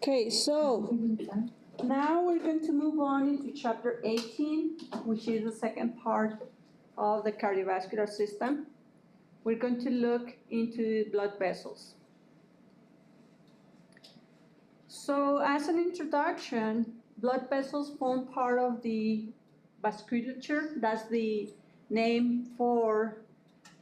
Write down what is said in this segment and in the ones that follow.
Okay, so now we're going to move on into chapter 18, which is the second part of the cardiovascular system. We're going to look into blood vessels. So as an introduction, blood vessels form part of the vasculature. That's the name for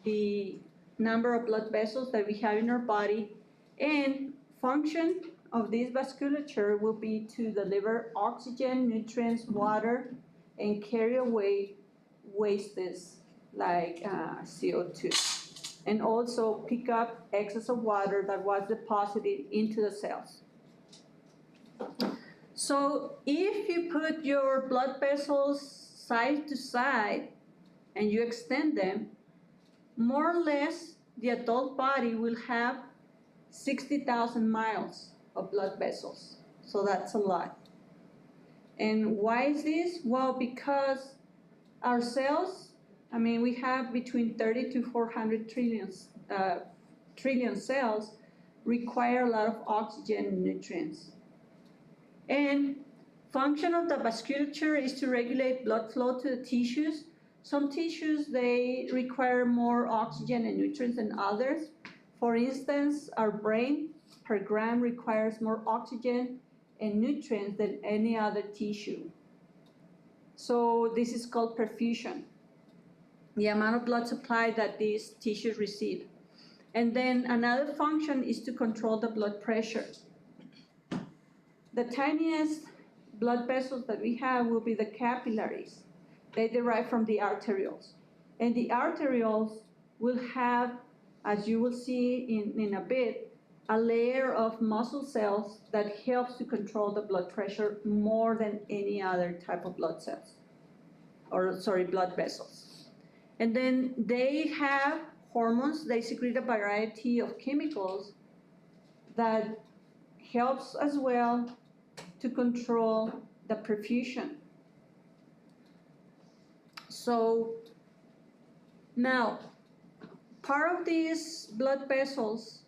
the number of blood vessels that we have in our body. And function of this vasculature will be to deliver oxygen, nutrients, water, and carry away wastes like CO2. And also pick up excess of water that was deposited into the cells. So if you put your blood vessels side to side and you extend them, more or less the adult body will have 60,000 miles of blood vessels. So that's a lot. And why is this? Well, because our cells, we have between 30 to 400 trillion cells, require a lot of oxygen and nutrients. And function of the vasculature is to regulate blood flow to the tissues. Some tissues, they require more oxygen and nutrients than others. For instance, our brain per gram requires more oxygen and nutrients than any other tissue. So this is called perfusion, the amount of blood supply that these tissues receive. And then another function is to control the blood pressure. The tiniest blood vessels that we have will be the capillaries. They derive from the arterioles. And the arterioles will have, as you will see in a bit, a layer of muscle cells that helps to control the blood pressure more than any other type of blood vessels. And then they have hormones. They secrete a variety of chemicals that helps as well to control the perfusion. So now, part of these blood vessels,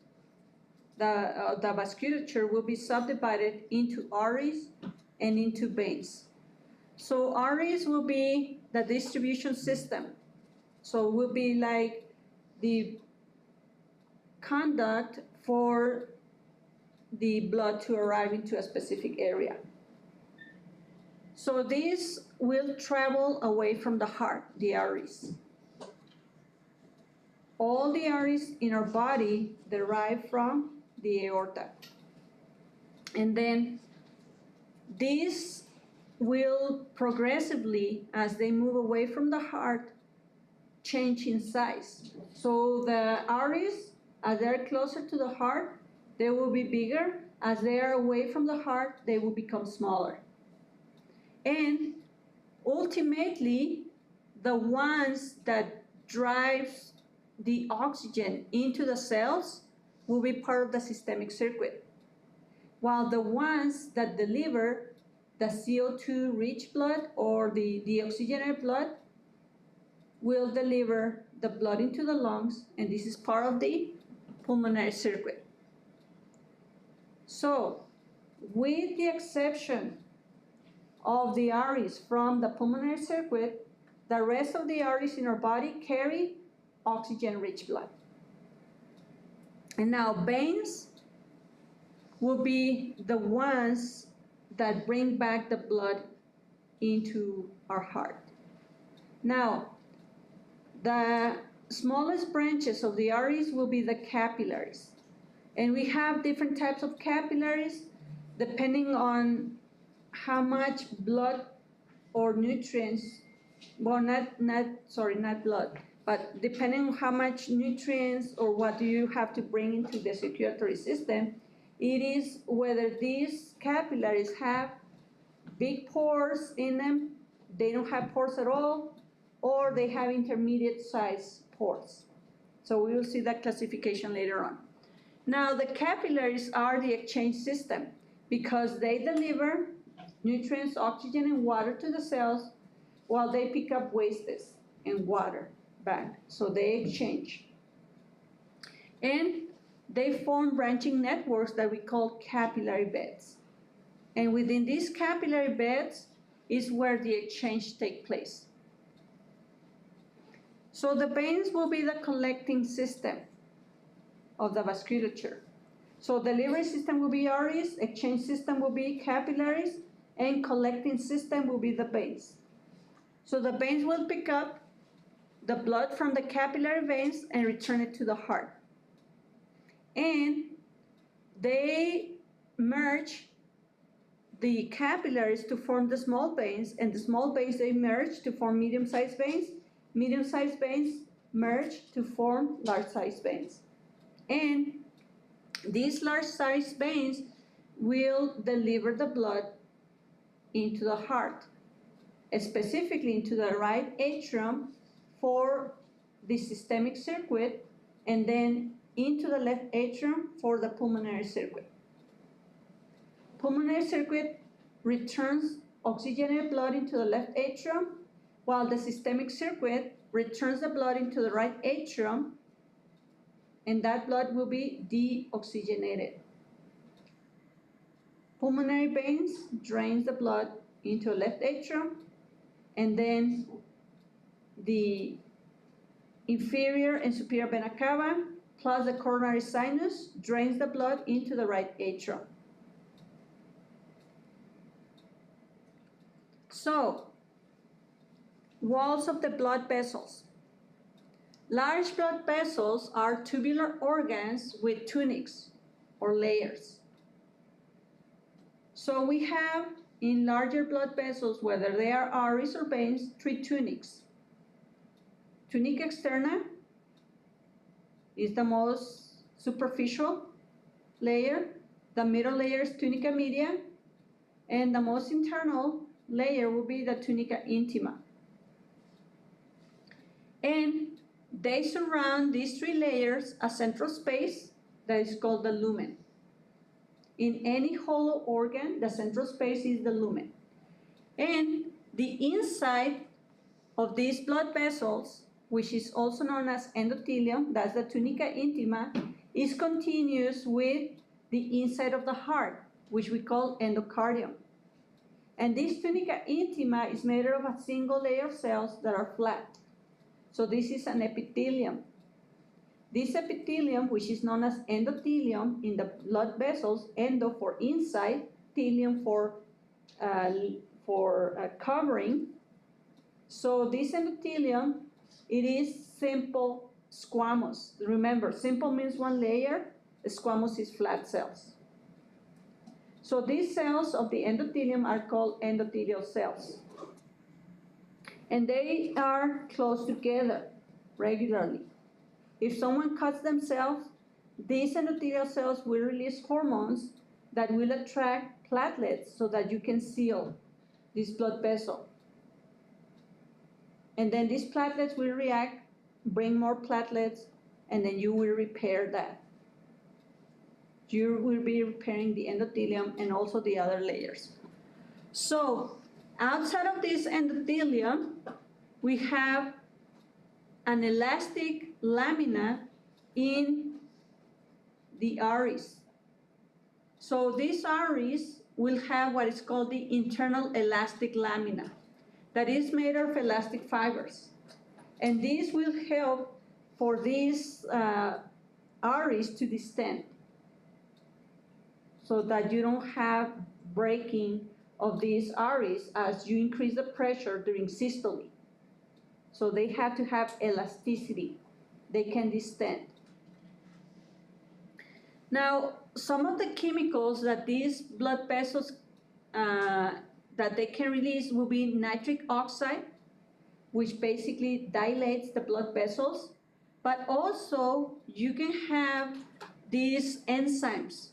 the vasculature will be subdivided into arteries and into veins. So arteries will be the distribution system. So it will be like the conduct for the blood to arrive into a specific area. So this will travel away from the heart, the arteries. All the arteries in our body derive from the aorta. And then these will progressively, as they move away from the heart, change in size. So the arteries, as they're closer to the heart, they will be bigger. As they are away from the heart, they will become smaller. And ultimately, the ones that drives the oxygen into the cells will be part of the systemic circuit, while the ones that deliver the CO2-rich blood or the deoxygenated blood will deliver the blood into the lungs, and this is part of the pulmonary circuit. So, with the exception of the arteries from the pulmonary circuit, the rest of the arteries in our body carry oxygen-rich blood. And now veins will be the ones that bring back the blood into our heart. Now, the smallest branches of the arteries will be the capillaries. And we have different types of capillaries depending on how much blood or nutrients, well, not blood, but depending on how much nutrients or what do you have to bring into the circulatory system, it is whether these capillaries have big pores in them, they don't have pores at all, or they have intermediate size pores. So we will see that classification later on. Now the capillaries are the exchange system because they deliver nutrients, oxygen, and water to the cells while they pick up wastes and water back. So they exchange. And they form branching networks that we call capillary beds. And within these capillary beds is where the exchange takes place. So the veins will be the collecting system of the vasculature. So delivery system will be arteries, exchange system will be capillaries, and collecting system will be the veins. So the veins will pick up the blood from the capillary veins and return it to the heart. And they merge the capillaries to form the small veins, and the small veins, they merge to form medium-sized veins. Medium-sized veins merge to form large-sized veins. And these large-sized veins will deliver the blood into the heart, specifically into the right atrium for the systemic circuit, and then into the left atrium for the pulmonary circuit. Pulmonary circuit returns oxygenated blood into the left atrium, while the systemic circuit returns the blood into the right atrium, and that blood will be deoxygenated. Pulmonary veins drains the blood into the left atrium, and then the inferior and superior vena cava plus the coronary sinus drains the blood into the right atrium. So, walls of the blood vessels. Large blood vessels are tubular organs with tunics or layers. So we have in larger blood vessels, whether they are arteries or veins, three tunics. Tunica externa is the most superficial layer. The middle layer is tunica media, and the most internal layer will be the tunica intima. And they surround these three layers a central space that is called the lumen. In any hollow organ, the central space is the lumen. And the inside of these blood vessels, which is also known as endothelium, that's the tunica intima, is continuous with the inside of the heart, which we call endocardium. And this tunica intima is made of a single layer of cells that are flat. So this is an epithelium. This epithelium, which is known as endothelium in the blood vessels, endo for inside, thelium for covering. So this endothelium, it is simple squamous. Remember, simple means one layer, squamous is flat cells. So these cells of the endothelium are called endothelial cells. And they are close together regularly. If someone cuts themselves, these endothelial cells will release hormones that will attract platelets so that you can seal this blood vessel. And then these platelets will react, bring more platelets, and then you will repair that. You will be repairing the endothelium and also the other layers. So outside of this endothelium, we have an elastic lamina in the arteries. So these arteries will have what is called the internal elastic lamina that is made of elastic fibers. And this will help for these arteries to distend so that you don't have breaking of these arteries as you increase the pressure during systole. So they have to have elasticity. They can distend. Now, some of the chemicals that these blood vessels that they can release will be nitric oxide, which basically dilates the blood vessels, but also you can have these enzymes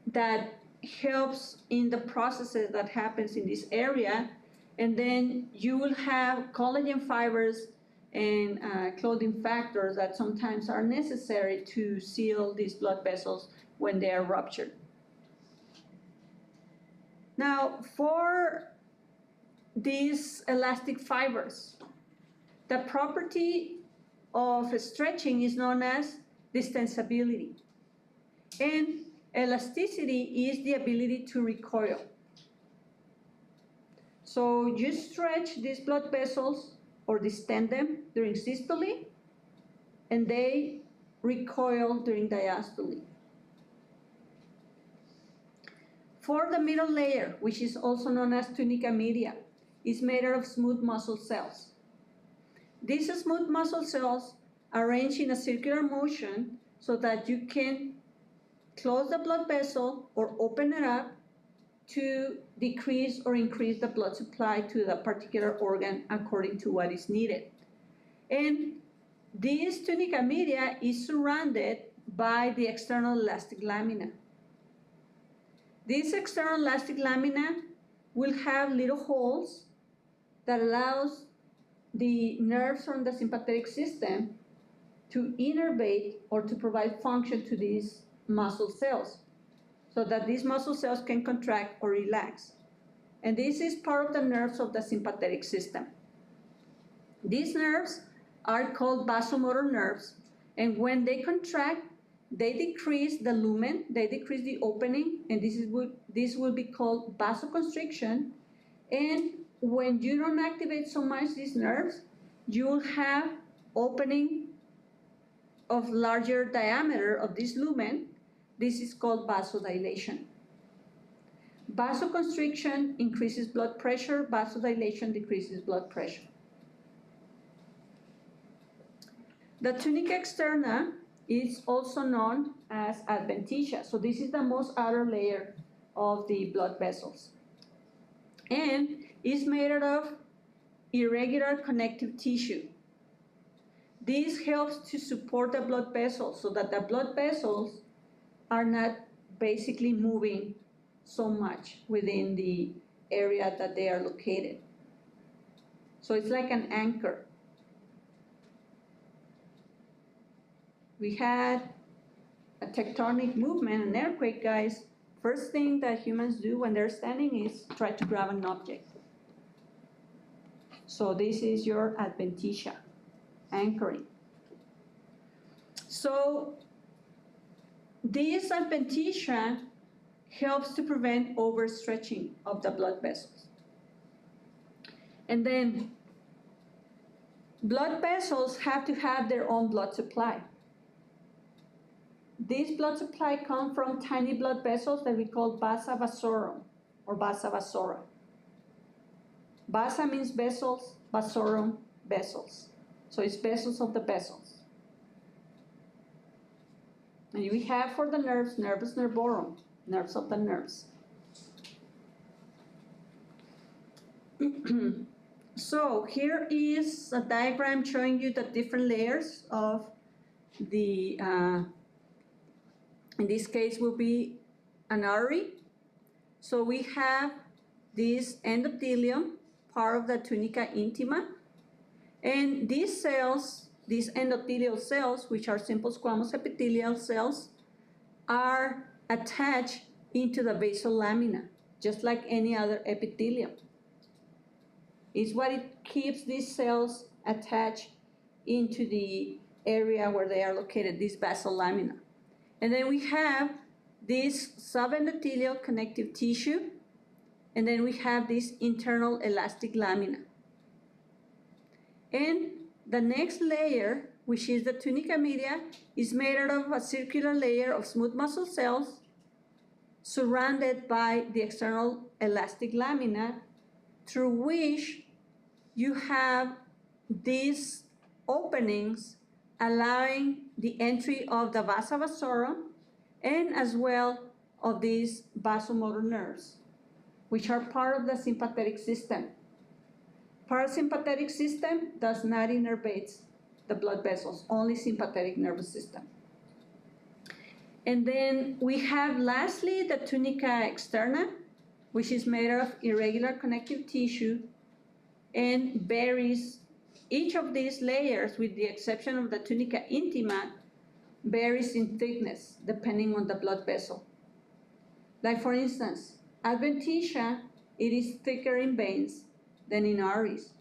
that helps in the processes that happens in this area, and then you will have collagen fibers and clotting factors that sometimes are necessary to seal these blood vessels when they are ruptured. Now, for these elastic fibers, the property of stretching is known as distensibility. And Elasticity is the ability to recoil. So you stretch these blood vessels or distend them during systole, and they recoil during diastole. For the middle layer, which is also known as tunica media, is made out of smooth muscle cells. These smooth muscle cells arrange in a circular motion so that you can close the blood vessel or open it up to decrease or increase the blood supply to the particular organ according to what is needed. And this tunica media is surrounded by the external elastic lamina. This external elastic lamina will have little holes that allows the nerves from the sympathetic system to innervate or to provide function to these muscle cells so that these muscle cells can contract or relax. And this is part of the nerves of the sympathetic system. These nerves are called vasomotor nerves, and when they contract, they decrease the lumen, they decrease the opening, and this will be called vasoconstriction. And when you don't activate so much these nerves, you will have opening of larger diameter of this lumen. This is called vasodilation. Vasoconstriction increases blood pressure, vasodilation decreases blood pressure. The tunica externa is also known as adventitia. So this is the most outer layer of the blood vessels. And is made out of irregular connective tissue. This helps to support the blood vessels so that the blood vessels are not basically moving so much within the area that they are located. So it's like an anchor. We had a tectonic movement, an earthquake, guys. First thing that humans do when they're standing is try to grab an object. So this is your adventitia, anchoring. So this adventitia helps to prevent overstretching of the blood vessels. And then blood vessels have to have their own blood supply. This blood supply comes from tiny blood vessels that we call vasa vasorum or vasa vasora. Vasa means vessels, vasorum, vessels. So it's vessels of the vessels. And we have for the nerves, nervus nervorum, nerves of the nerves. So here is a diagram showing you the different layers of the, in this case will be an artery. So we have this endothelium, part of the tunica intima, and these cells, these endothelial cells, which are simple squamous epithelial cells, are attached into the basal lamina, just like any other epithelium. It's what it keeps these cells attached into the area where they are located, this basal lamina. And then we have this subendothelial connective tissue, and then we have this internal elastic lamina. And the next layer, which is the tunica media, is made out of a circular layer of smooth muscle cells surrounded by the external elastic lamina, through which you have these openings allowing the entry of the vasa vasorum and as well of these vasomotor nerves, which are part of the sympathetic system. Parasympathetic system does not innervate the blood vessels, only sympathetic nervous system. And then we have lastly the tunica externa, which is made of irregular connective tissue and varies, each of these layers, with the exception of the tunica intima, varies in thickness depending on the blood vessel. Like for instance, adventitia, it is thicker in veins than in arteries.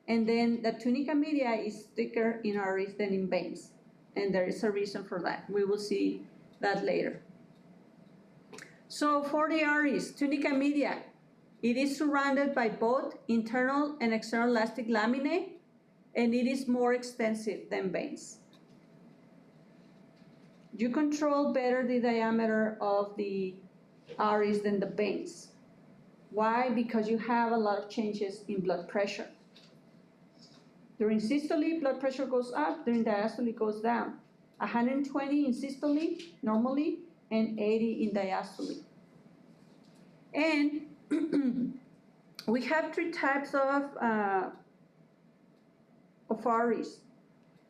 And then the tunica media is thicker in arteries than in veins. And there is a reason for that. We will see that later. So for the arteries, tunica media, it is surrounded by both internal and external elastic laminae, and it is more extensive than veins. You control better the diameter of the arteries than the veins. Why? Because you have a lot of changes in blood pressure. During systole, blood pressure goes up. During diastole, it goes down. 120 in systole, normally, and 80 in diastole. And we have three types of arteries.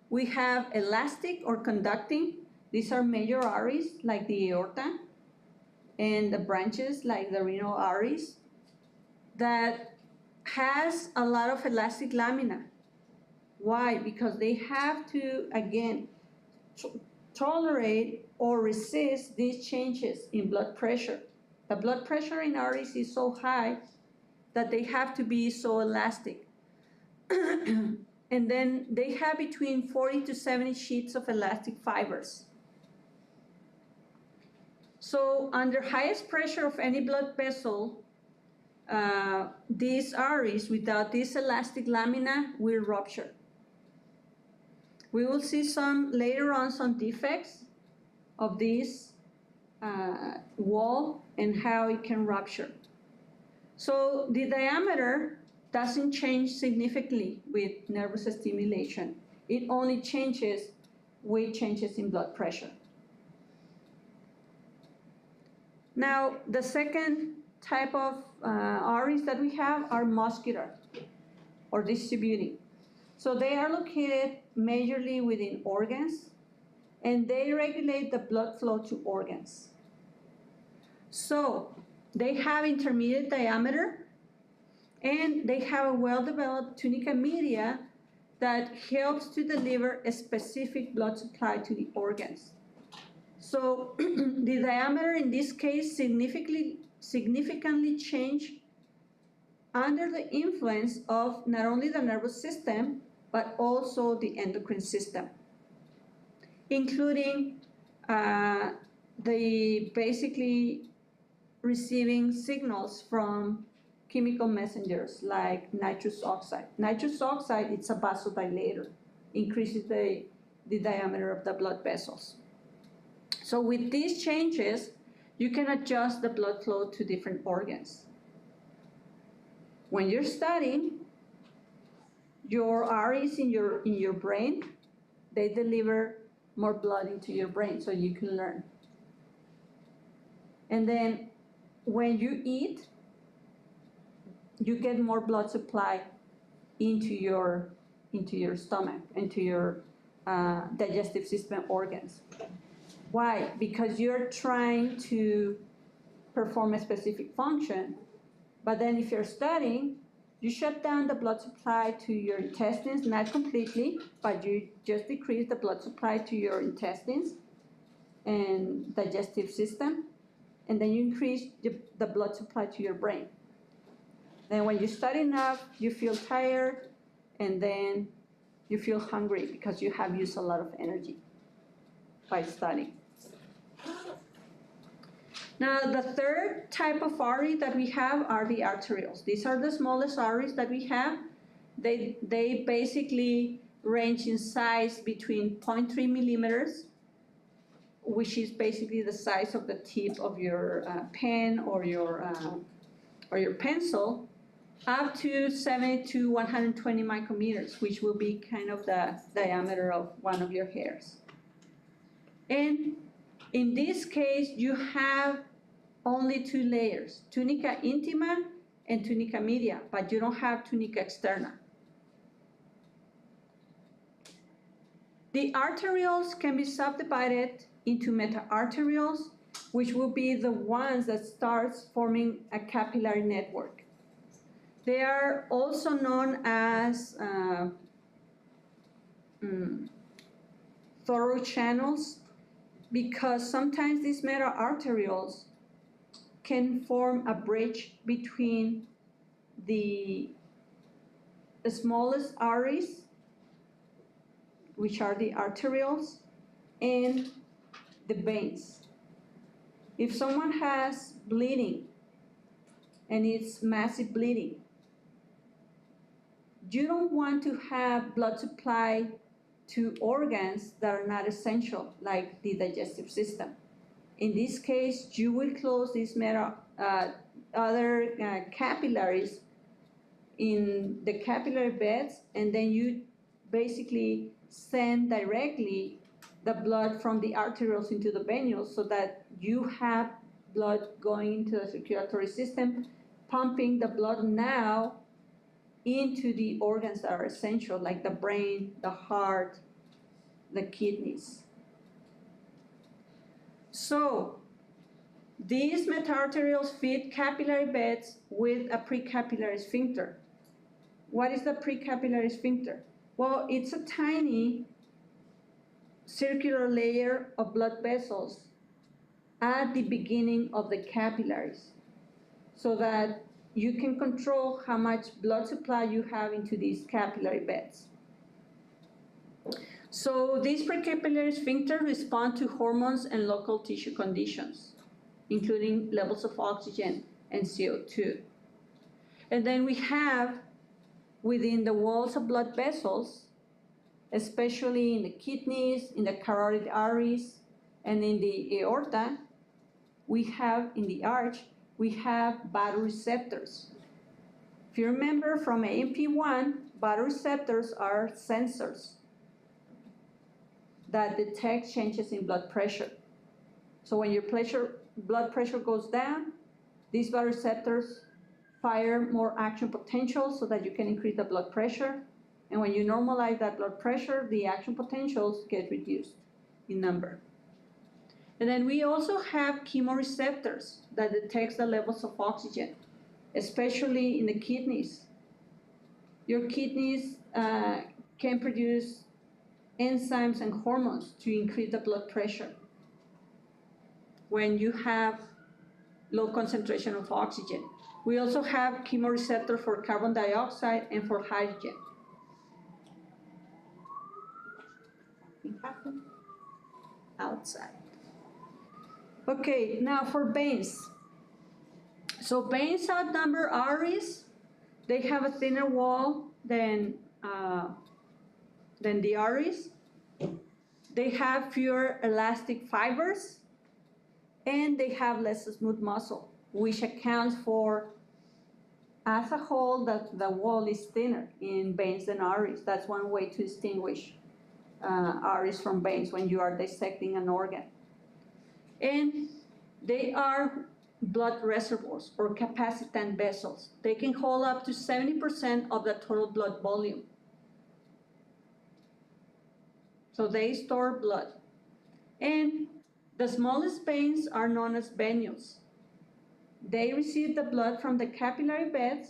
We have elastic or conducting. These are major arteries, like the aorta, and the branches, like the renal arteries, that has a lot of elastic lamina. Why? Because they have to, again, tolerate or resist these changes in blood pressure. The blood pressure in arteries is so high that they have to be so elastic. And then they have between 40 to 70 sheets of elastic fibers. So under highest pressure of any blood vessel, these arteries without this elastic lamina will rupture. We will see later on some defects of this wall and how it can rupture. So the diameter doesn't change significantly with nervous stimulation. It only changes with changes in blood pressure. Now, the second type of arteries that we have are muscular or distributing. So they are located majorly within organs, and they regulate the blood flow to organs. So they have intermediate diameter, and they have a well-developed tunica media that helps to deliver a specific blood supply to the organs. So the diameter in this case significantly changed under the influence of not only the nervous system, but also the endocrine system, including the basically receiving signals from chemical messengers like nitrous oxide. Nitrous oxide, it's a vasodilator, increases the diameter of the blood vessels. So with these changes, you can adjust the blood flow to different organs. When you're studying, your arteries in your brain, they deliver more blood into your brain so you can learn. And then when you eat, you get more blood supply into your stomach, into your digestive system organs. Why? Because you're trying to perform a specific function, but then if you're studying, you shut down the blood supply to your intestines, not completely, but you just decrease the blood supply to your intestines and digestive system, and then you increase the blood supply to your brain. Then when you study enough, you feel tired, and then you feel hungry because you have used a lot of energy by studying. Now, the third type of artery that we have are the arterioles. These are the smallest arteries that we have. They basically range in size between 0.3 millimeters, which is basically the size of the tip of your pen or your pencil, up to 70 to 120 micrometers, which will be kind of the diameter of one of your hairs. And in this case, you have only two layers, tunica intima and tunica media, but you don't have tunica externa. The arterioles can be subdivided into meta-arterioles, which will be the ones that starts forming a capillary network. They are also known as thorough channels, because sometimes these meta-arterioles can form a bridge between the smallest arteries, which are the arterioles, and the veins. If someone has bleeding and it's massive bleeding, you don't want to have blood supply to organs that are not essential, like the digestive system. In this case, you will close these other capillaries in the capillary beds, and then you basically send directly the blood from the arterioles into the venules so that you have blood going into the circulatory system, pumping the blood now into the organs that are essential, like the brain, the heart, the kidneys. So these metaarterioles feed capillary beds with a precapillary sphincter. What is the precapillary sphincter? Well, it's a tiny circular layer of blood vessels at the beginning of the capillaries so that you can control how much blood supply you have into these capillary beds. So these precapillary sphincters respond to hormones and local tissue conditions, including levels of oxygen and CO2. And then we have within the walls of blood vessels, especially in the kidneys, in the carotid arteries, and in the aorta, we have in the arch, we have photoreceptors. If you remember from AMP1, photoreceptors are sensors that detect changes in blood pressure. So when your blood pressure goes down, these photoreceptors fire more action potentials so that you can increase the blood pressure. And when you normalize that blood pressure, the action potentials get reduced in number. And then we also have chemoreceptors that detect the levels of oxygen, especially in the kidneys. Your kidneys can produce enzymes and hormones to increase the blood pressure when you have low concentration of oxygen. We also have chemoreceptor for carbon dioxide and for hydrogen. Outside. Okay, now for veins. So veins outnumber arteries. They have a thinner wall than the arteries. They have fewer elastic fibers, and they have less smooth muscle, which accounts for, as a whole, that the wall is thinner in veins than arteries. That's one way to distinguish arteries from veins when you are dissecting an organ. And they are blood reservoirs or capacitant vessels. They can hold up to 70% of the total blood volume. So they store blood. And the smallest veins are known as venules. They receive the blood from the capillary beds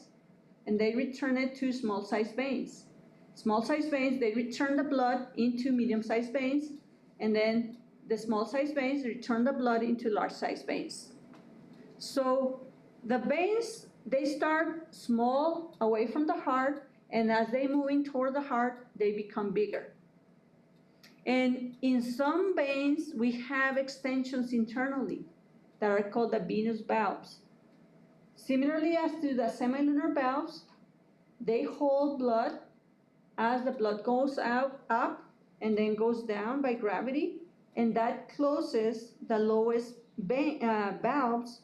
and they return it to small-sized veins. Small-sized veins, they return the blood into medium-sized veins, and then the small-sized veins return the blood into large-sized veins. So the veins, they start small away from the heart, and as they move in toward the heart, they become bigger. And in some veins, we have extensions internally that are called the venous valves. Similarly as to the semilunar valves, they hold blood as the blood goes up and then goes down by gravity, and that closes the lowest valves,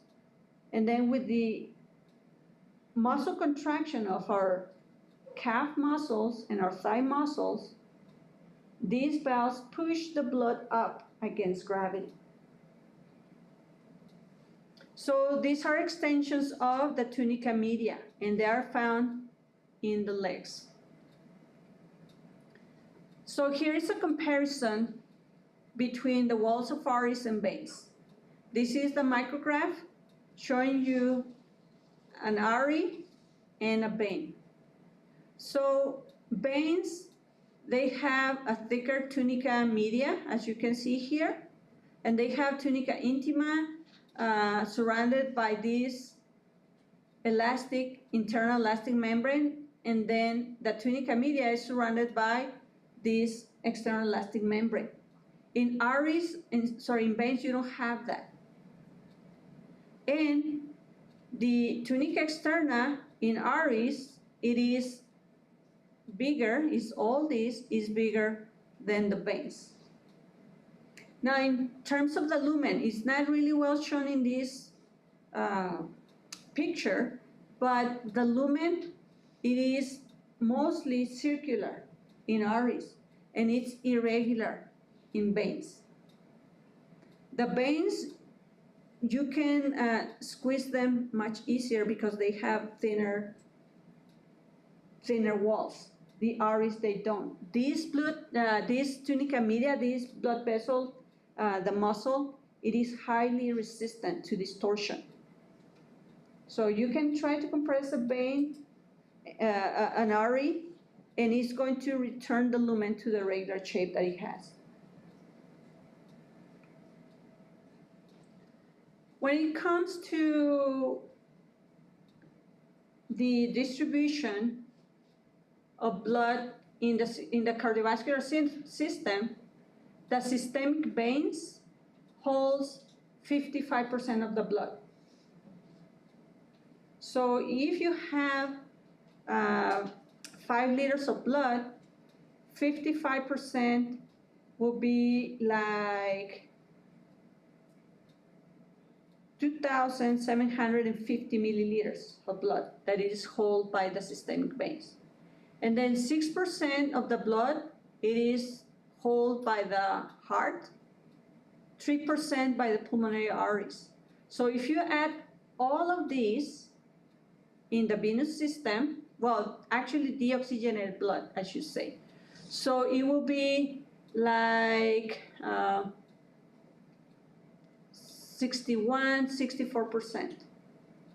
and then with the muscle contraction of our calf muscles and our thigh muscles, these valves push the blood up against gravity. So these are extensions of the tunica media, and they are found in the legs. So here is a comparison between the walls of arteries and veins. This is the micrograph showing you an artery and a vein. So veins, they have a thicker tunica media, as you can see here, and they have tunica intima surrounded by this elastic, internal elastic membrane, and then the tunica media is surrounded by this external elastic membrane. In arteries, in veins, you don't have that. And the tunica externa in ARIS, it is bigger, all this is bigger than the veins. Now, in terms of the lumen, it's not really well shown in this picture, but the lumen, it is mostly circular in ARIS, and it's irregular in veins. The veins, you can squeeze them much easier because they have thinner walls. The ARIS, they don't. This tunica media, this blood vessel, the muscle, it is highly resistant to distortion. So you can try to compress a vein, an ARI, and it's going to return the lumen to the regular shape that it has. When it comes to the distribution of blood in the cardiovascular system, the systemic veins holds 55% of the blood. So if you have 5 liters of blood, 55% will be like 2,750 milliliters of blood that is held by the systemic veins. And then 6% of the blood, it is held by the heart, 3% by the pulmonary arteries. So if you add all of these in the venous system, well, actually deoxygenated blood, I should say. So it will be like 64%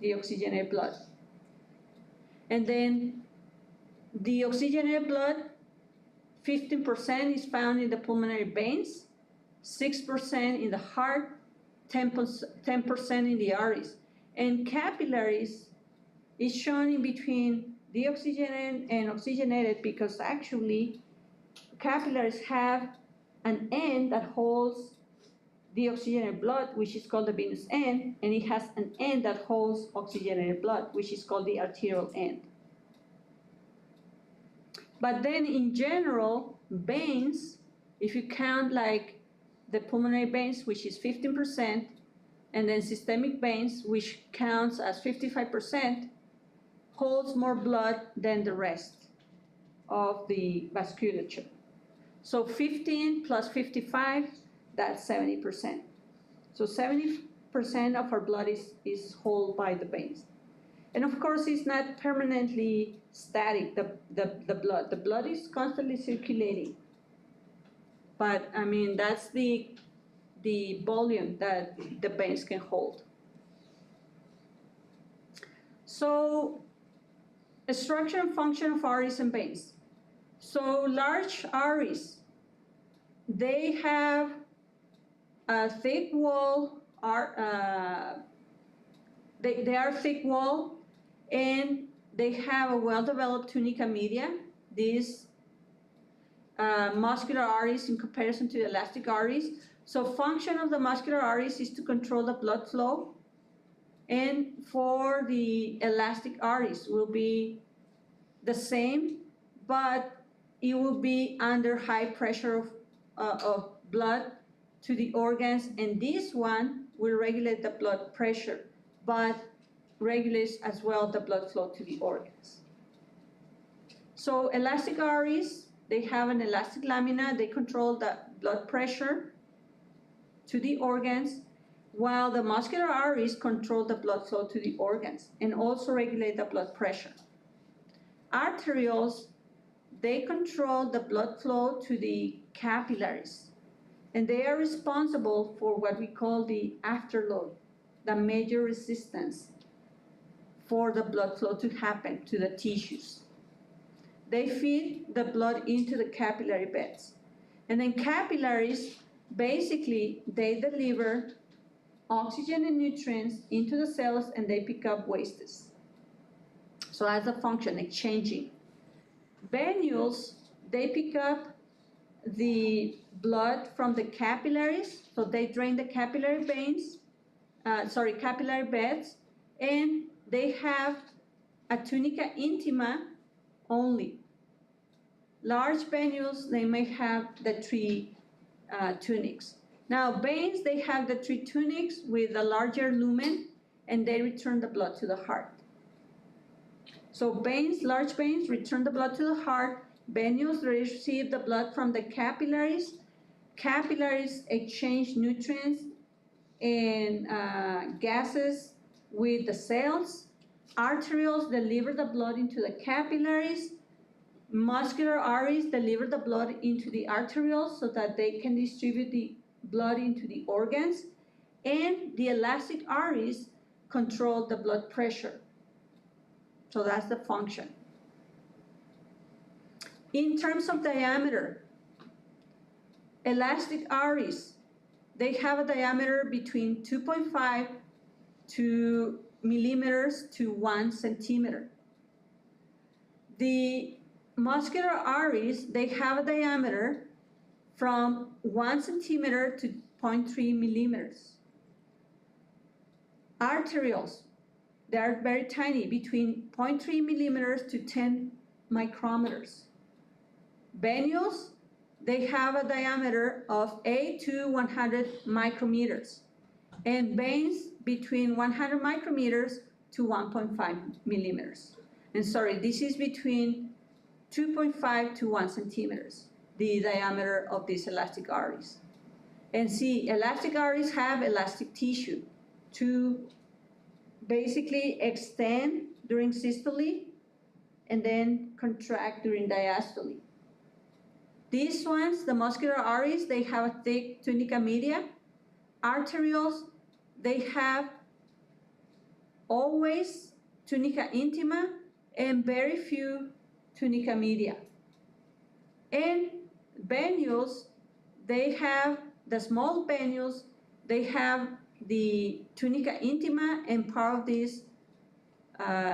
deoxygenated blood. And then the oxygenated blood, 15% is found in the pulmonary veins, 6% in the heart, 10% in the arteries. And capillaries is shown in between deoxygenated and oxygenated because actually capillaries have an end that holds deoxygenated blood, which is called the venous end, and it has an end that holds oxygenated blood, which is called the arterial end. But then in general, veins, if you count like the pulmonary veins, which is 15%, and then systemic veins, which counts as 55%, holds more blood than the rest of the vasculature. So 15 plus 55, that's 70%. So 70% of our blood is held by the veins. And of course, it's not permanently static, the blood. The blood is constantly circulating. But I mean, that's the volume that the veins can hold. So, structure and function of arteries and veins. So large arteries, they have a thick wall, they are thick wall, and they have a well-developed tunica media. These muscular arteries in comparison to the elastic arteries. So function of the muscular arteries is to control the blood flow, and for the elastic arteries will be the same, but it will be under high pressure of blood to the organs, and this one will regulate the blood pressure, but regulates as well the blood flow to the organs. So elastic arteries, they have an elastic lamina, they control the blood pressure to the organs, while the muscular arteries control the blood flow to the organs and also regulate the blood pressure. Arterioles, they control the blood flow to the capillaries, and they are responsible for what we call the afterload, the major resistance for the blood flow to happen to the tissues. They feed the blood into the capillary beds. And then capillaries, basically, they deliver oxygen and nutrients into the cells, and they pick up wastes. So as a function, exchanging. Venules, they pick up the blood from the capillaries, so they drain the capillary veins, capillary beds, and they have a tunica intima only. Large venules, they may have the three tunics. Now, veins, they have the three tunics with a larger lumen, and they return the blood to the heart. So veins, large veins, return the blood to the heart. Venules receive the blood from the capillaries. Capillaries exchange nutrients and gases with the cells. Arterioles deliver the blood into the capillaries. Muscular arteries deliver the blood into the arterioles so that they can distribute the blood into the organs. And the elastic arteries control the blood pressure. So that's the function. In terms of diameter, elastic arteries, they have a diameter between 2.5 millimeters to 1 centimeter. The muscular arteries, they have a diameter from 1 centimeter to 0.3 millimeters. Arterioles, they are very tiny, between 0.3 millimeters to 10 micrometers. Venules, they have a diameter of 8 to 100 micrometers, and veins between 100 micrometers to 1.5 millimeters. And sorry, this is between 2.5 to 1 centimeters, the diameter of these elastic arteries. And see, elastic arteries have elastic tissue to basically extend during systole and then contract during diastole. These ones, the muscular arteries, they have a thick tunica media. Arterioles, they have always tunica intima and very few tunica media. And venules, they have the small venules, they have the tunica intima and part of these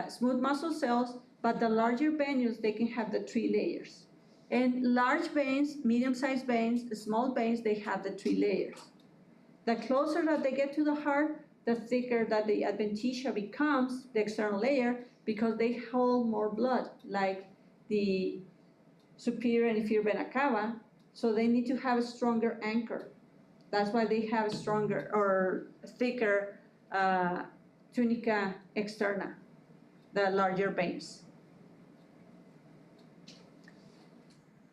smooth muscle cells, but the larger venules, they can have the 3 layers. And large veins, medium-sized veins, small veins, they have the 3 layers. The closer that they get to the heart, the thicker that the adventitia becomes, the external layer, because they hold more blood, like the superior and inferior vena cava, so they need to have a stronger anchor. That's why they have a stronger or thicker tunica externa, the larger veins.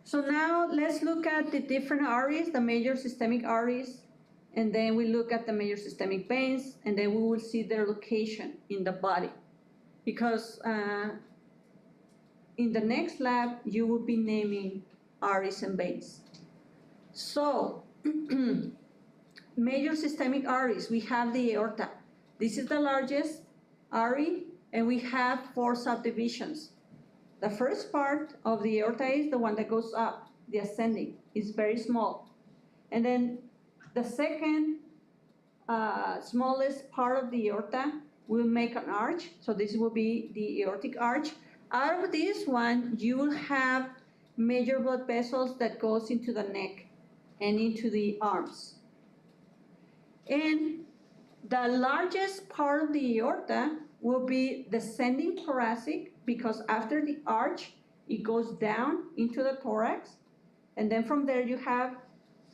So now let's look at the different arteries, the major systemic arteries, and then we look at the major systemic veins, and then we will see their location in the body. Because in the next lab, you will be naming arteries and veins. So, major systemic arteries, we have the aorta. This is the largest artery, and we have 4 subdivisions. The first part of the aorta is the one that goes up, the ascending. It's very small. And then the second smallest part of the aorta will make an arch. So this will be the aortic arch. Out of this one, you will have major blood vessels that goes into the neck and into the arms. And the largest part of the aorta will be descending thoracic, because after the arch, it goes down into the thorax. And then from there, you have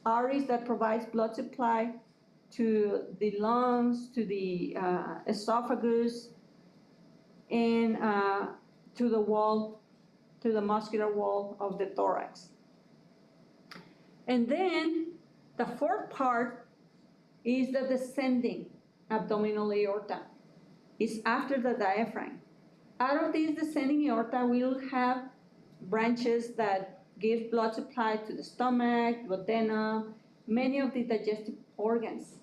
arteries that provides blood supply to the lungs, to the esophagus, and to the wall, to the muscular wall of the thorax. And then the fourth part is the descending abdominal aorta. It's after the diaphragm. Out of this descending aorta, we will have branches that give blood supply to the stomach, duodenum, many of the digestive organs,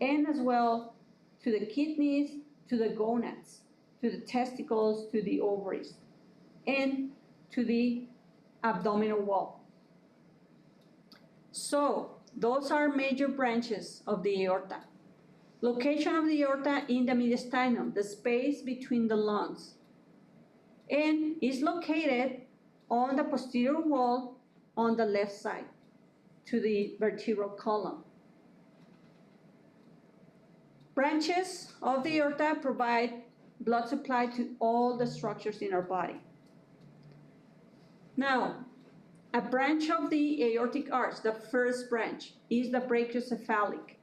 and as well to the kidneys, to the gonads, to the testicles, to the ovaries, and to the abdominal wall. So those are major branches of the aorta. Location of the aorta in the mediastinum, the space between the lungs, and is located on the posterior wall on the left side to the vertebral column. Branches of the aorta provide blood supply to all the structures in our body. Now, a branch of the aortic arch, the first branch, is the brachiocephalic.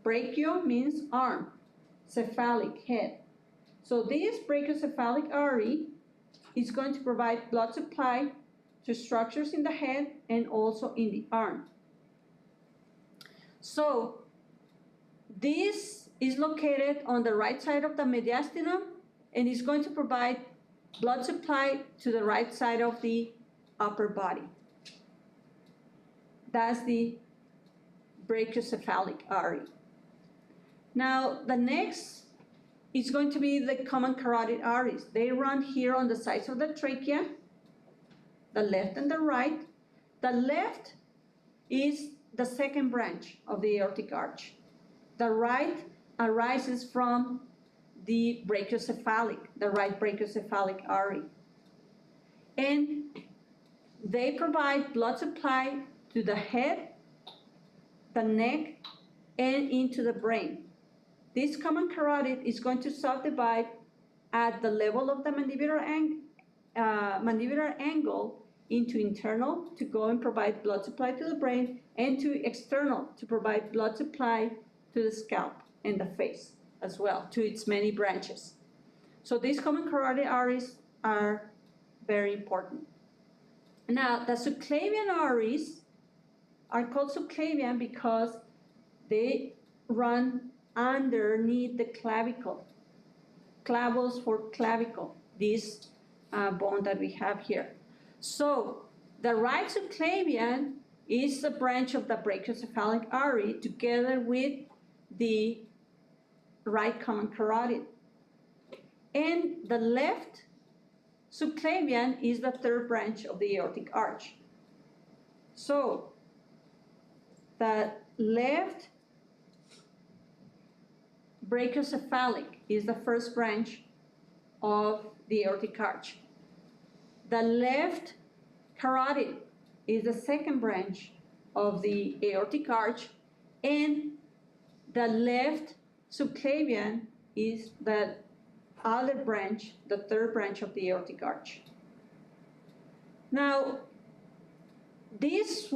Brachio means arm, cephalic, head. So this brachiocephalic artery is going to provide blood supply to structures in the head and also in the arm. So this is located on the right side of the mediastinum and is going to provide blood supply to the right side of the upper body. That's the brachiocephalic artery. Now, the next is going to be the common carotid arteries. They run here on the sides of the trachea, the left and the right. The left is the second branch of the aortic arch. The right arises from the brachiocephalic, the right brachiocephalic artery. And they provide blood supply to the head, the neck, and into the brain. This common carotid is going to subdivide at the level of the mandibular angle into internal to go and provide blood supply to the brain, and to external to provide blood supply to the scalp and the face as well, to its many branches. So these common carotid arteries are very important. Now, the subclavian arteries are called subclavian because they run underneath the clavicle. Clavus for clavicle, this bone that we have here. So the right subclavian is a branch of the brachiocephalic artery together with the right common carotid. And the left subclavian is the third branch of the aortic arch. So the left brachiocephalic is the first branch of the aortic arch. The left carotid is the second branch of the aortic arch, and the left subclavian is the other branch, the third branch of the aortic arch. Now, this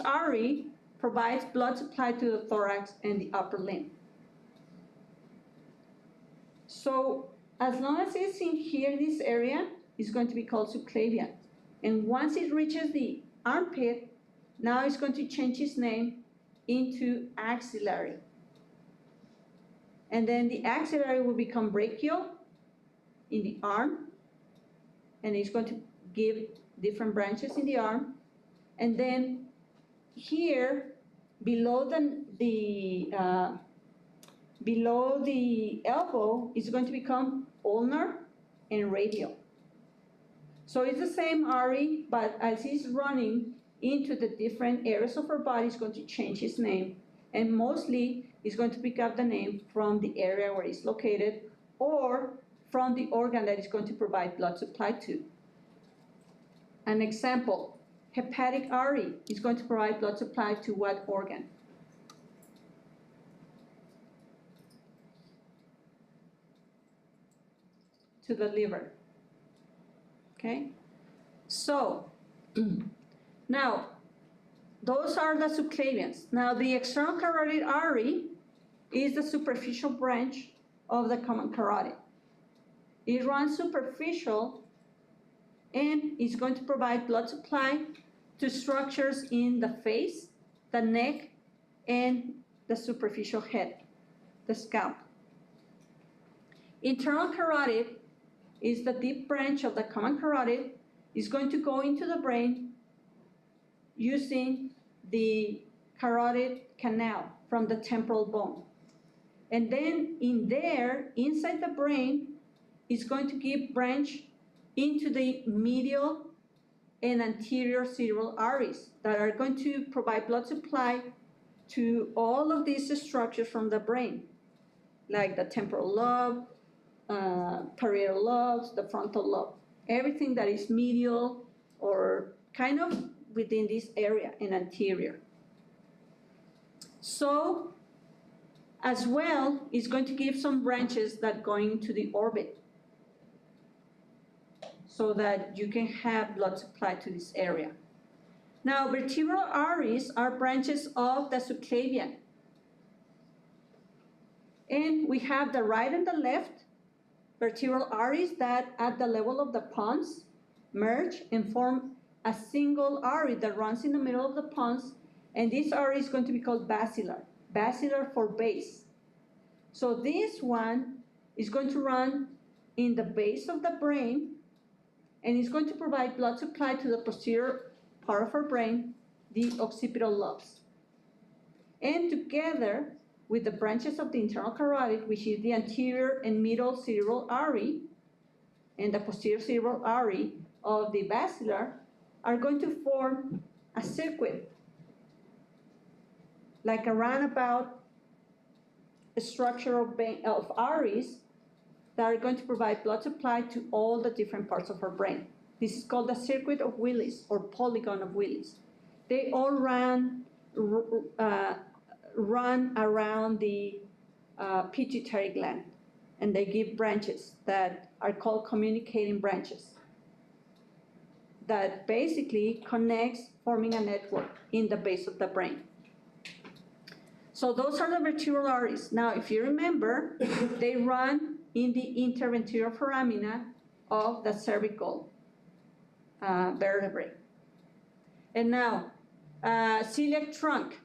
artery provides blood supply to the thorax and the upper limb. So as long as it's in here, this area is going to be called subclavian. And once it reaches the armpit, now it's going to change its name into axillary. And then the axillary will become brachial in the arm, and it's going to give different branches in the arm. And then here, below the elbow, is going to become ulnar and radial. So it's the same artery, but as he's running into the different areas of our body, it's going to change its name. And mostly, it's going to pick up the name from the area where it's located or from the organ that it's going to provide blood supply to. An example, hepatic artery is going to provide blood supply to what organ? To the liver. Okay? So, now, those are the subclavians. Now, the external carotid artery is the superficial branch of the common carotid. It runs superficial and is going to provide blood supply to structures in the face, the neck, and the superficial head, the scalp. Internal carotid is the deep branch of the common carotid. Is going to go into the brain using the carotid canal from the temporal bone. And then in there, inside the brain, is going to give branch into the medial and anterior cerebral arteries that are going to provide blood supply to all of these structures from the brain, like the temporal lobe, parietal lobes, the frontal lobe, everything that is medial or kind of within this area and anterior. So As well, it's going to give some branches that go into the orbit so that you can have blood supply to this area. Now, vertebral arteries are branches of the subclavian. And we have the right and the left vertebral arteries that at the level of the pons merge and form a single artery that runs in the middle of the pons, and this artery is going to be called basilar. Basilar for base. So this one is going to run in the base of the brain, and it's going to provide blood supply to the posterior part of our brain, the occipital lobes. And together with the branches of the internal carotid, which is the anterior and middle cerebral artery, and the posterior cerebral artery of the basilar, are going to form a circuit, like a roundabout structure of arteries that are going to provide blood supply to all the different parts of our brain. This is called the circuit of Willis or polygon of Willis. They all run around the pituitary gland, and they give branches that are called communicating branches that basically connects, forming a network in the base of the brain. So those are the vertebral arteries. Now, if you remember, they run in the interventricular foramina of the cervical vertebrae. And now, celiac trunk.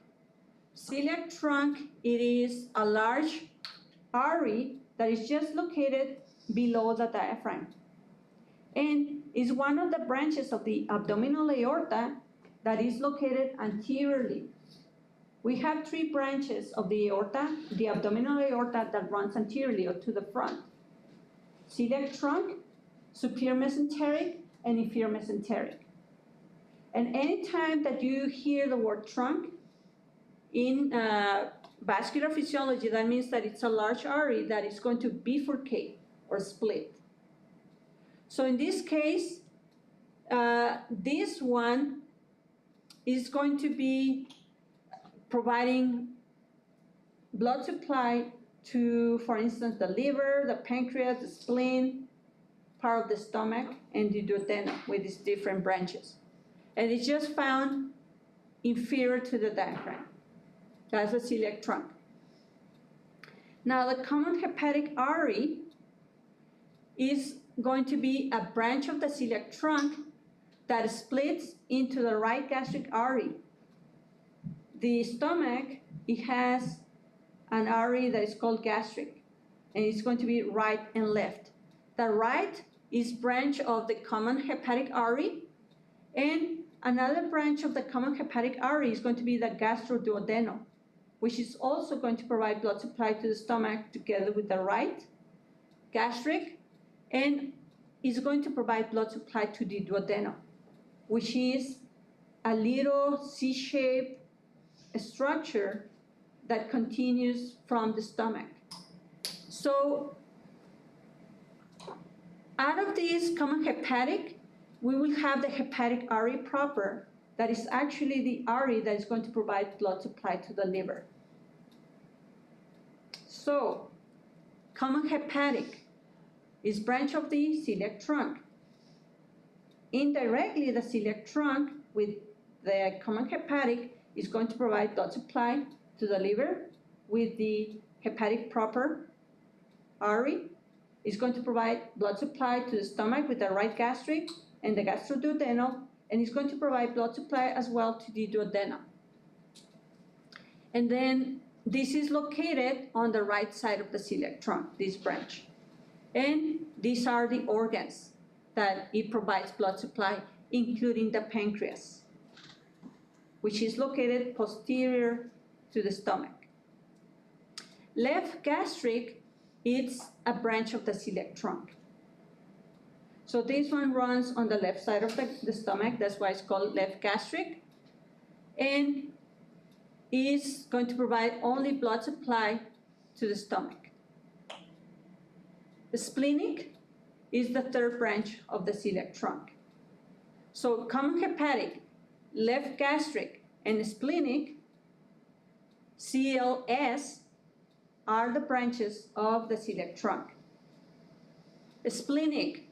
Celiac trunk, it is a large artery that is just located below the diaphragm. And is one of the branches of the abdominal aorta that is located anteriorly. We have three branches of the aorta, the abdominal aorta that runs anteriorly or to the front. Celiac trunk, superior mesenteric, and inferior mesenteric. And anytime that you hear the word trunk in vascular physiology, that means that it's a large artery that is going to bifurcate or split. So in this case, this one is going to be providing blood supply to, for instance, the liver, the pancreas, the spleen, part of the stomach, and the duodenum with these different branches. And it's just found inferior to the diaphragm. That's the celiac trunk. Now, the common hepatic artery is going to be a branch of the celiac trunk that splits into the right gastric artery. The stomach, it has an artery that is called gastric, and it's going to be right and left. The right is branch of the common hepatic artery, and another branch of the common hepatic artery is going to be the gastroduodenum, which is also going to provide blood supply to the stomach together with the right gastric, and is going to provide blood supply to the duodenum, which is a little C-shaped structure that continues from the stomach. So out of this common hepatic, we will have the hepatic artery proper, that is actually the artery that is going to provide blood supply to the liver. So, common hepatic is branch of the celiac trunk. Indirectly, the celiac trunk with the common hepatic is going to provide blood supply to the liver with the hepatic proper artery. It's going to provide blood supply to the stomach with the right gastric and the gastroduodenal, and it's going to provide blood supply as well to the duodenum. And then this is located on the right side of the celiac trunk, this branch. And these are the organs that it provides blood supply, including the pancreas, which is located posterior to the stomach. Left gastric, it's a branch of the celiac trunk. So this one runs on the left side of the stomach, that's why it's called left gastric, and is going to provide only blood supply to the stomach. The splenic is the third branch of the celiac trunk. So common hepatic, left gastric, and splenic, CLS, are the branches of the celiac trunk. Splenic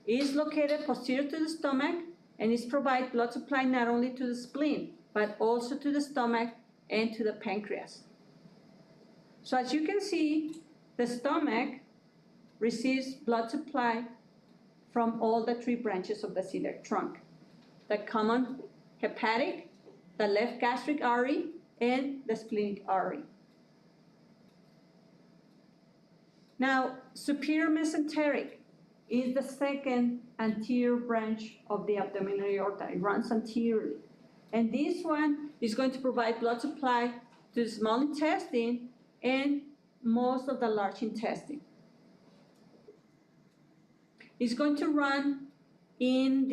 is located posterior to the stomach and is provide blood supply not only to the spleen, but also to the stomach and to the pancreas. So as you can see, the stomach receives blood supply from all the three branches of the celiac trunk: the common hepatic, the left gastric artery, and the splenic artery. Now, superior mesenteric is the second anterior branch of the abdominal aorta. It runs anteriorly. And this one is going to provide blood supply to the small intestine and most of the large intestine. It's going to run in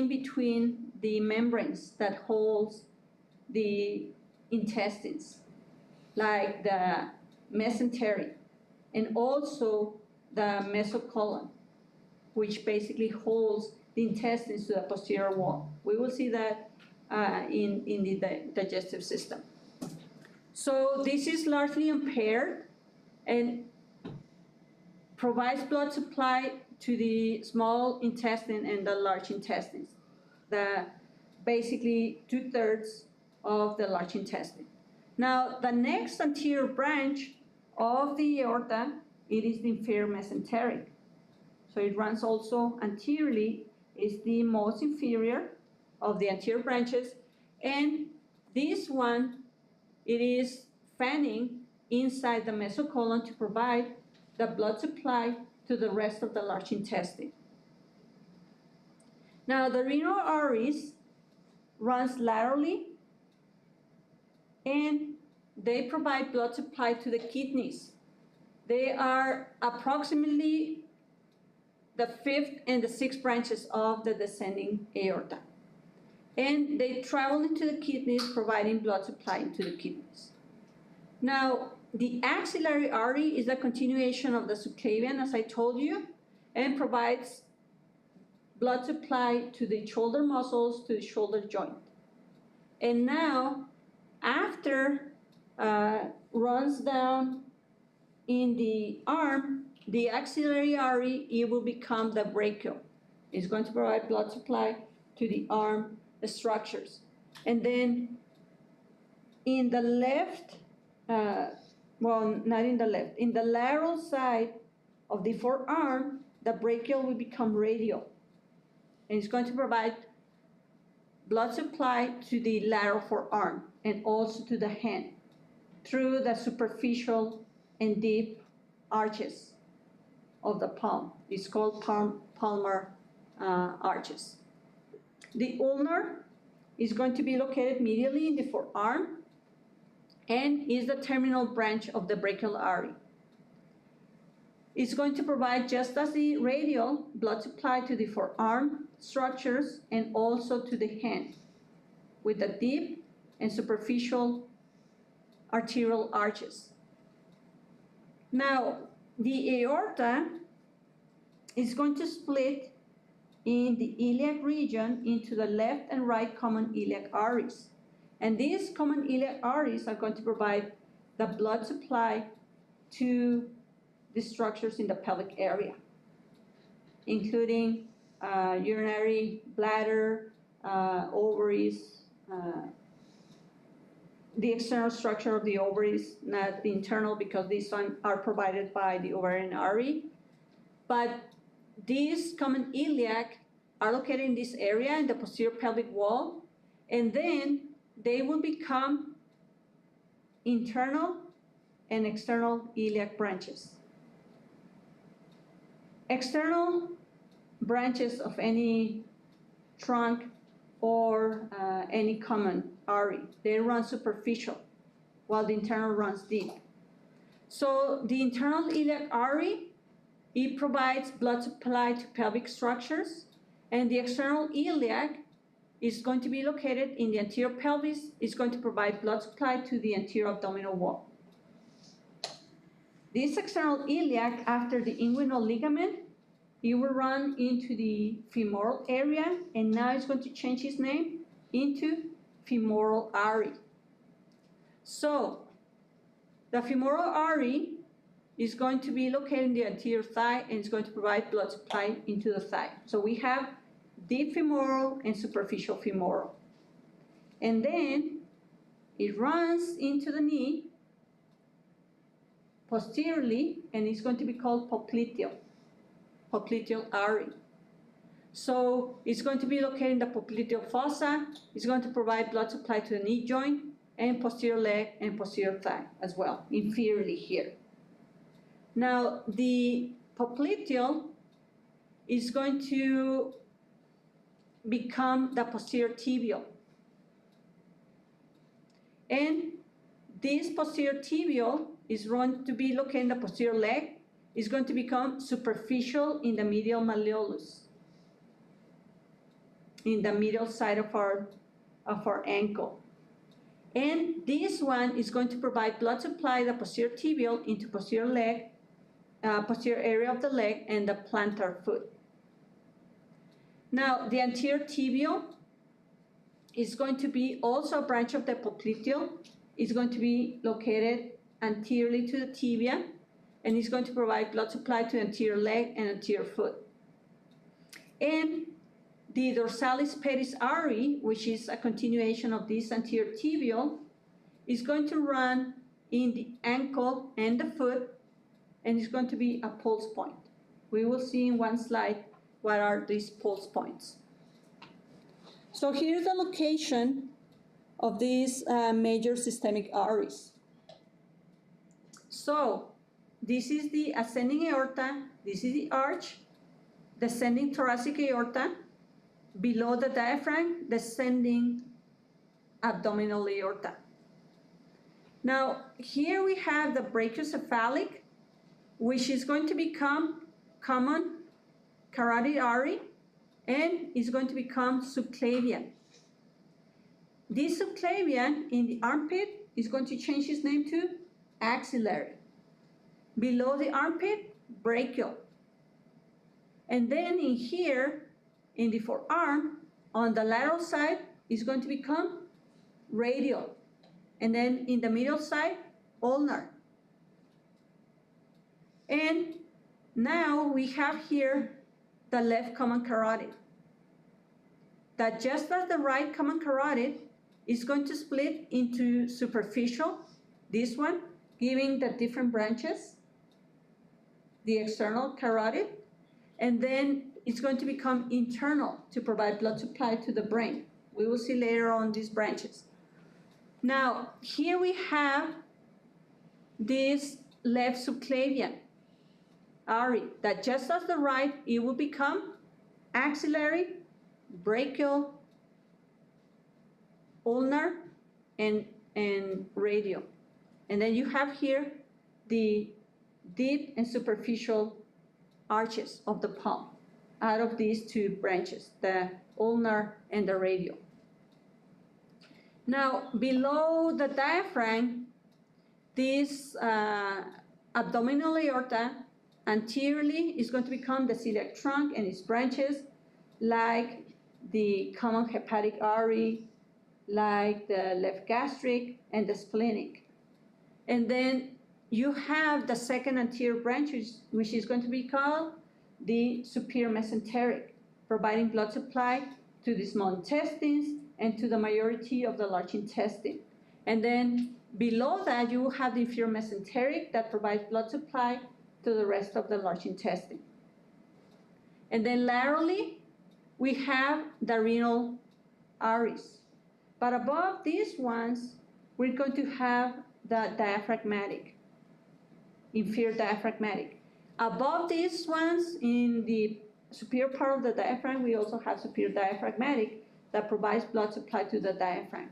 between the membranes that holds the intestines, like the mesentery, and also the mesocolon, which basically holds the intestines to the posterior wall. We will see that in the digestive system. So this is largely impaired and provides blood supply to the small intestine and the large intestines, basically 2/3 of the large intestine. Now, the next anterior branch of the aorta, it is the inferior mesenteric. So it runs also anteriorly, is the most inferior of the anterior branches, and this one, it is fanning inside the mesocolon to provide the blood supply to the rest of the large intestine. Now, the renal arteries runs laterally, and they provide blood supply to the kidneys. They are approximately the fifth and the sixth branches of the descending aorta. And they travel into the kidneys, providing blood supply into the kidneys. Now, the axillary artery is a continuation of the subclavian, as I told you, and provides blood supply to the shoulder muscles, to the shoulder joint. And now, after runs down in the arm, the axillary artery, it will become the brachial. It's going to provide blood supply to the arm structures. And then in the left, well, not in the left, in the lateral side of the forearm, the brachial will become radial. And it's going to provide blood supply to the lateral forearm and also to the hand through the superficial and deep arches of the palm. It's called palmar arches. The ulnar is going to be located medially in the forearm and is the terminal branch of the brachial artery. It's going to provide, just as the radial, blood supply to the forearm structures and also to the hand with the deep and superficial arterial arches. Now, the aorta is going to split in the iliac region into the left and right common iliac arteries. And these common iliac arteries are going to provide the blood supply to the structures in the pelvic area, including urinary bladder, ovaries, the external structure of the ovaries, not the internal, because these are provided by the ovarian artery. But these common iliac are located in this area in the posterior pelvic wall, and then they will become internal and external iliac branches. External branches of any trunk or any common artery, they run superficial, while the internal runs deep. So the internal iliac artery, it provides blood supply to pelvic structures, and the external iliac is going to be located in the anterior pelvis, is going to provide blood supply to the anterior abdominal wall. This external iliac, after the inguinal ligament, it will run into the femoral area, and now it's going to change its name into femoral artery. So, The femoral artery is going to be located in the anterior thigh and is going to provide blood supply into the thigh. So we have deep femoral and superficial femoral. And then it runs into the knee posteriorly, and it's going to be called popliteal artery. So it's going to be located in the popliteal fossa. It's going to provide blood supply to the knee joint and posterior leg and posterior thigh as well, inferiorly here. Now, the popliteal is going to become the posterior tibial. And this posterior tibial is going to be located in the posterior leg. It's going to become superficial in the medial malleolus, in the middle side of our ankle. And this one is going to provide blood supply, the posterior tibial, into posterior leg, posterior area of the leg and the plantar foot. Now, the anterior tibial is going to be also a branch of the popliteal. It's going to be located anteriorly to the tibia, and it's going to provide blood supply to anterior leg and anterior foot. And the dorsalis pedis artery, which is a continuation of this anterior tibial, is going to run in the ankle and the foot, and it's going to be a pulse point. We will see in one slide what are these pulse points. So here's the location of these major systemic arteries. So this is the ascending aorta, this is the arch, descending thoracic aorta, below the diaphragm, descending abdominal aorta. Now, here we have the brachiocephalic, which is going to become common carotid artery, and is going to become subclavian. This subclavian in the armpit is going to change its name to axillary. Below the armpit, brachial. And then in here, in the forearm, on the lateral side, is going to become radial. And then in the middle side, ulnar. And now we have here the left common carotid. That just as the right common carotid is going to split into superficial, this one, giving the different branches, the external carotid, and then it's going to become internal to provide blood supply to the brain. We will see later on these branches. Now, here we have this left subclavian artery that just as the right, it will become axillary, brachial, ulnar, and radial. And then you have here the deep and superficial arches of the palm out of these two branches, the ulnar and the radial. Now, below the diaphragm, this abdominal aorta anteriorly is going to become the celiac trunk and its branches, like the common hepatic artery, like the left gastric and the splenic. And then you have the second anterior branch, which is going to be called the superior mesenteric, providing blood supply to the small intestines and to the majority of the large intestine. And then below that, you will have the inferior mesenteric that provides blood supply to the rest of the large intestine. And then laterally, we have the renal arteries. But above these ones, we're going to have the diaphragmatic, inferior diaphragmatic. Above these ones, in the superior part of the diaphragm, we also have superior diaphragmatic that provides blood supply to the diaphragm.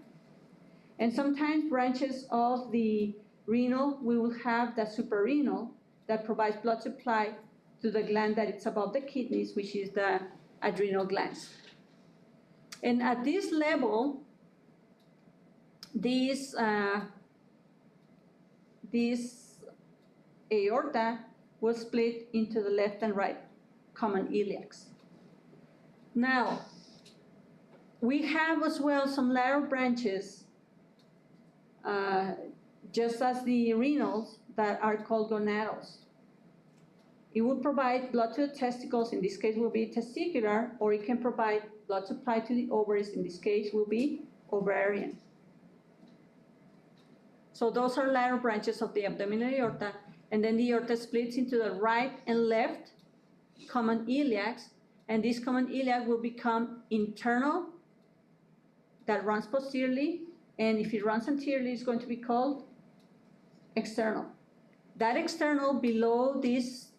And sometimes branches of the renal, we will have the suprarenal that provides blood supply to the gland that is above the kidneys, which is the adrenal glands. And at this level, this aorta will split into the left and right common iliacs. Now, we have as well some lateral branches just as the renals that are called gonadals. It will provide blood to the testicles, in this case will be testicular, or it can provide blood supply to the ovaries, in this case will be ovarian. So those are lateral branches of the abdominal aorta, and then the aorta splits into the right and left common iliacs, and this common iliac will become internal, that runs posteriorly, and if it runs anteriorly, it's going to be called external. That external below this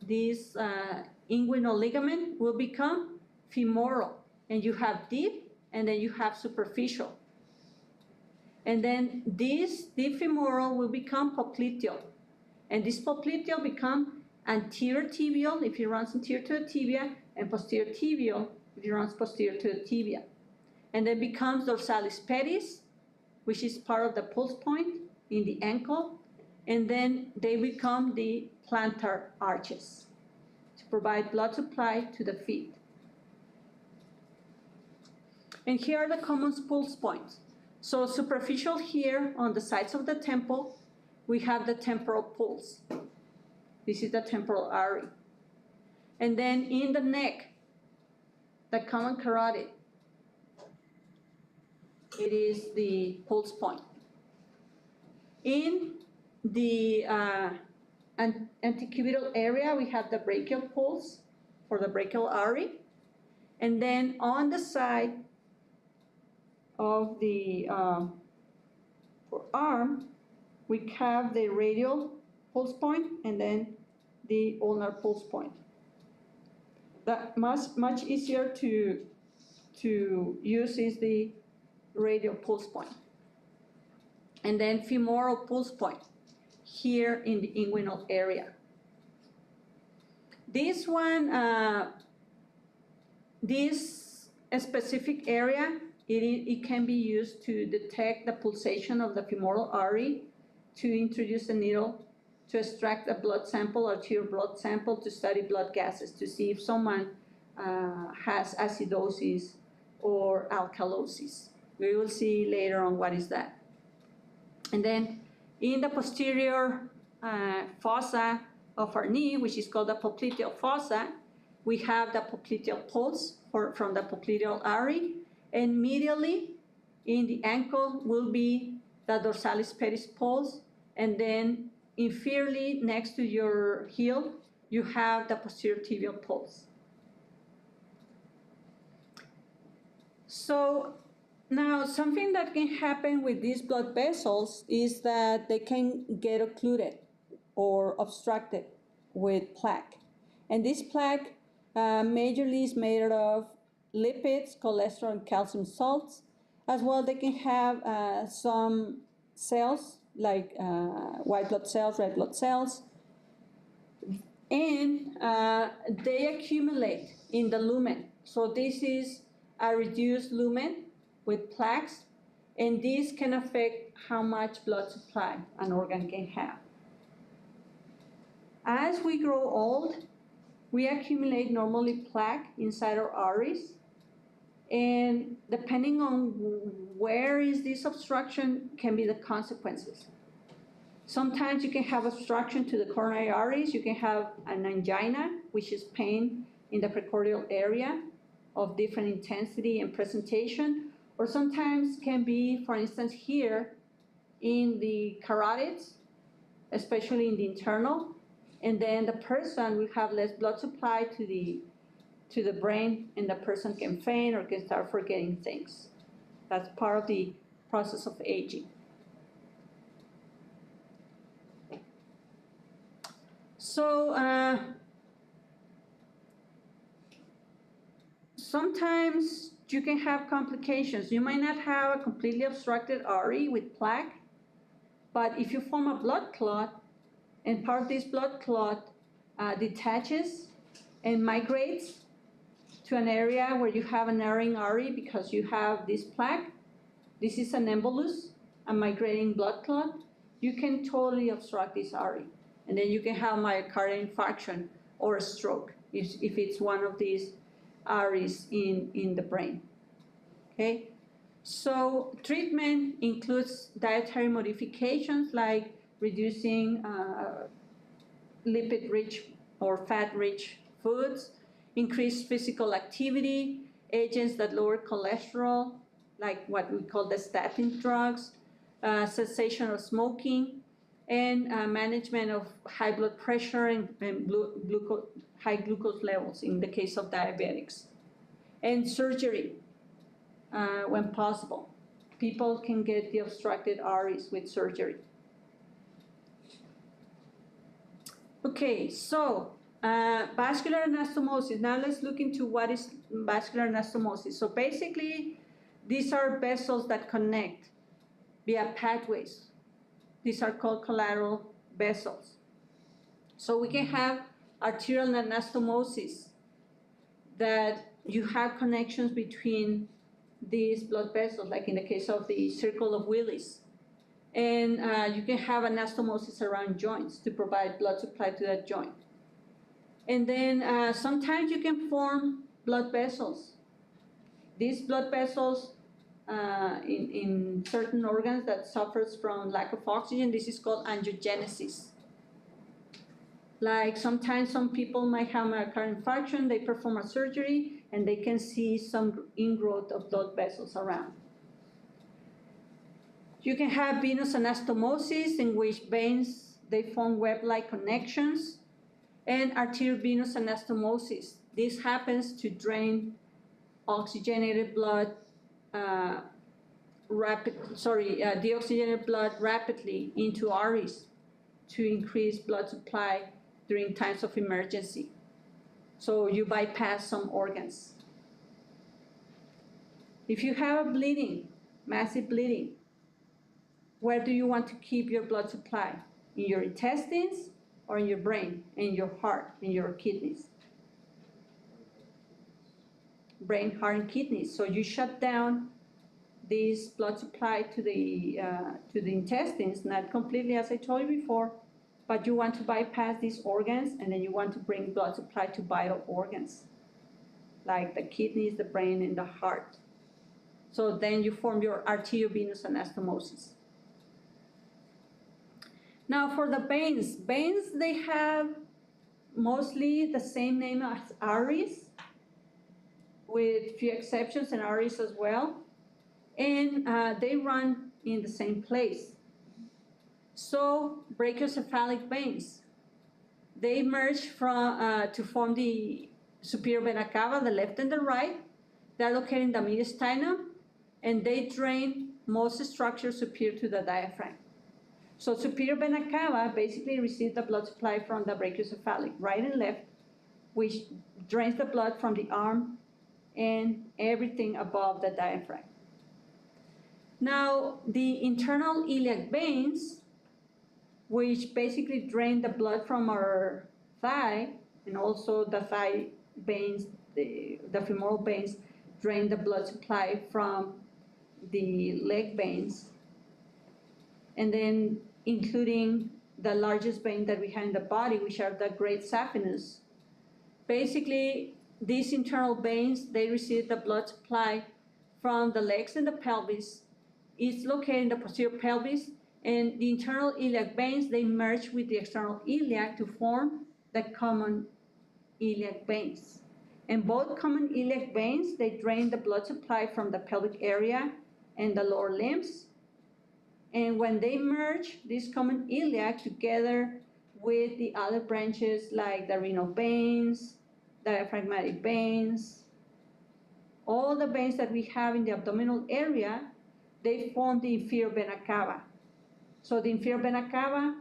inguinal ligament will become femoral, and you have deep, and then you have superficial. And then this deep femoral will become popliteal, and this popliteal become anterior tibial if it runs anterior to the tibia, and posterior tibial if it runs posterior to the tibia. And then becomes dorsalis pedis, which is part of the pulse point in the ankle, and then they become the plantar arches to provide blood supply to the feet. And here are the common pulse points. So superficial here on the sides of the temple, we have the temporal pulse. This is the temporal artery. And then in the neck, the common carotid, it is the pulse point. In the antecubital area, we have the brachial pulse for the brachial artery. And then on the side of the arm, we have the radial pulse point and then the ulnar pulse point. That much easier to use is the radial pulse point. And then femoral pulse point here in the inguinal area. This one, this specific area, it can be used to detect the pulsation of the femoral artery, to introduce a needle, to extract a blood sample, arterial blood sample, to study blood gases, to see if someone has acidosis or alkalosis. We will see later on what is that. And then in the posterior fossa of our knee, which is called the popliteal fossa, we have the popliteal pulse from the popliteal artery, and medially in the ankle will be the dorsalis pedis pulse, and then inferiorly next to your heel, you have the posterior tibial pulse. So now something that can happen with these blood vessels is that they can get occluded or obstructed with plaque. And this plaque majorly is made of lipids, cholesterol, and calcium salts. As well, they can have some cells like white blood cells, red blood cells, and they accumulate in the lumen. So this is a reduced lumen with plaques, and this can affect how much blood supply an organ can have. As we grow old, we accumulate normally plaque inside our arteries, and depending on where is this obstruction can be the consequences. Sometimes you can have obstruction to the coronary arteries. You can have an angina, which is pain in the precordial area of different intensity and presentation, or sometimes can be, for instance, here in the carotids, especially in the internal, and then the person will have less blood supply to the brain, and the person can faint or can start forgetting things. That's part of the process of aging. So sometimes you can have complications. You might not have a completely obstructed artery with plaque, but if you form a blood clot, and part of this blood clot detaches and migrates to an area where you have a narrowing artery because you have this plaque, this is an embolus, a migrating blood clot, you can totally obstruct this artery. And then you can have myocardial infarction or a stroke if it's one of these arteries in the brain. Okay? So treatment includes dietary modifications like reducing lipid-rich or fat-rich foods, increased physical activity, agents that lower cholesterol, like what we call the statin drugs, cessation of smoking, and management of high blood pressure and high glucose levels in the case of diabetics. And surgery, when possible. People can get the obstructed arteries with surgery. Okay, so vascular anastomosis. Now let's look into what is vascular anastomosis. So basically, these are vessels that connect via pathways. These are called collateral vessels. So we can have arterial anastomosis, that you have connections between these blood vessels, like in the case of the circle of Willis. And you can have anastomosis around joints to provide blood supply to that joint. And then sometimes you can form blood vessels. These blood vessels in certain organs that suffers from lack of oxygen, this is called angiogenesis. Like sometimes some people might have myocardial infarction, they perform a surgery, and they can see some ingrowth of blood vessels around. You can have venous anastomosis, in which veins, they form web-like connections, and arteriovenous anastomosis. This happens to drain oxygenated blood, deoxygenated blood rapidly into arteries to increase blood supply during times of emergency. So you bypass some organs. If you have a bleeding, massive bleeding, where do you want to keep your blood supply? In your intestines or in your brain, in your heart, in your kidneys? Brain, heart, and kidneys. So you shut down this blood supply to the intestines, not completely as I told you before, but you want to bypass these organs, and then you want to bring blood supply to vital organs, like the kidneys, the brain, and the heart. So then you form your arteriovenous anastomosis. Now for the veins, they have mostly the same name as arteries, with few exceptions, and arteries as well. And they run in the same place. So brachiocephalic veins, they merge to form the superior vena cava, the left and the right. They're located in the mediastinum, and they drain most structures superior to the diaphragm. So superior vena cava basically receives the blood supply from the brachiocephalic, right and left, which drains the blood from the arm and everything above the diaphragm. Now, the internal iliac veins, which basically drain the blood from our thigh, and also the thigh veins, the femoral veins, drain the blood supply from the leg veins, and then including the largest vein that we have in the body, which are the great saphenous. Basically, these internal veins, they receive the blood supply from the legs and the pelvis. It's located in the posterior pelvis, and the internal iliac veins, they merge with the external iliac to form the common iliac veins. And both common iliac veins, they drain the blood supply from the pelvic area and the lower limbs. And when they merge, this common iliac together with the other branches like the renal veins, diaphragmatic veins, all the veins that we have in the abdominal area, they form the inferior vena cava. So the inferior vena cava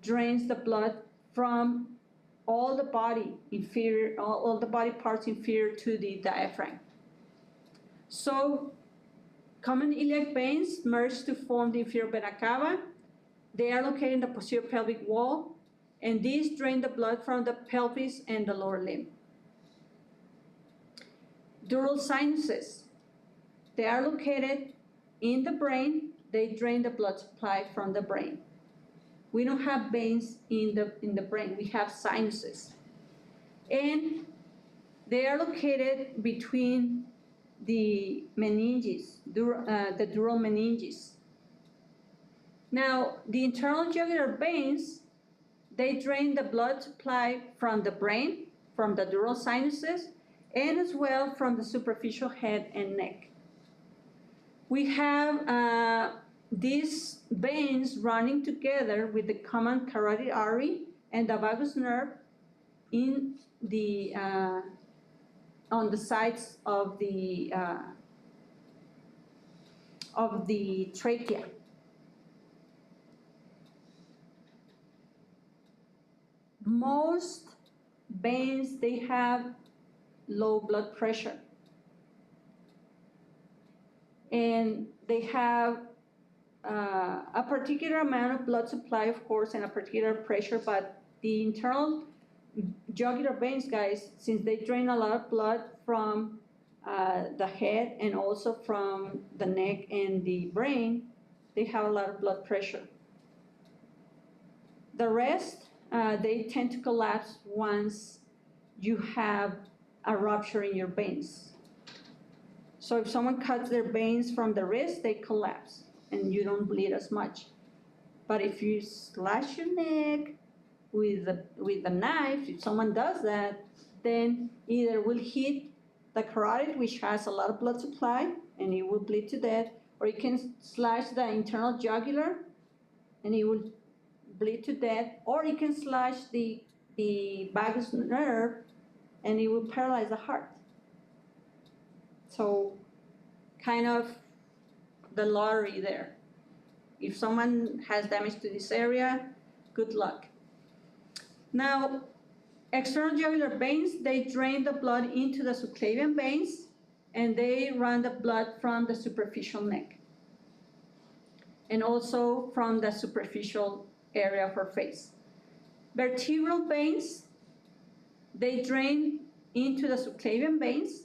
drains the blood from all the body inferior, all the body parts inferior to the diaphragm. So common iliac veins merge to form the inferior vena cava. They are located in the posterior pelvic wall, and these drain the blood from the pelvis and the lower limb. Dural sinuses, they are located in the brain. They drain the blood supply from the brain. We don't have veins in the brain, we have sinuses. And they are located between the meninges, the dural meninges. Now, the internal jugular veins, they drain the blood supply from the brain, from the dural sinuses, and as well from the superficial head and neck. We have these veins running together with the common carotid artery and the vagus nerve in the on the sides of the trachea. Most veins, they have low blood pressure, and they have a particular amount of blood supply, of course, and a particular pressure, but the internal jugular veins, guys, since they drain a lot of blood from the head and also from the neck and the brain, they have a lot of blood pressure. The rest, they tend to collapse once you have a rupture in your veins. So if someone cuts their veins from the wrist, they collapse and you don't bleed as much. But if you slash your neck with a knife, if someone does that, then either will hit the carotid, which has a lot of blood supply, and it will bleed to death, or you can slash the internal jugular, and it will bleed to death, or you can slash the vagus nerve, and it will paralyze the heart. So, kind of the lottery there. If someone has damage to this area, good luck. Now, external jugular veins, they drain the blood into the subclavian veins, and they run the blood from the superficial neck, and also from the superficial area of our face. Vertebral veins, they drain into the subclavian veins.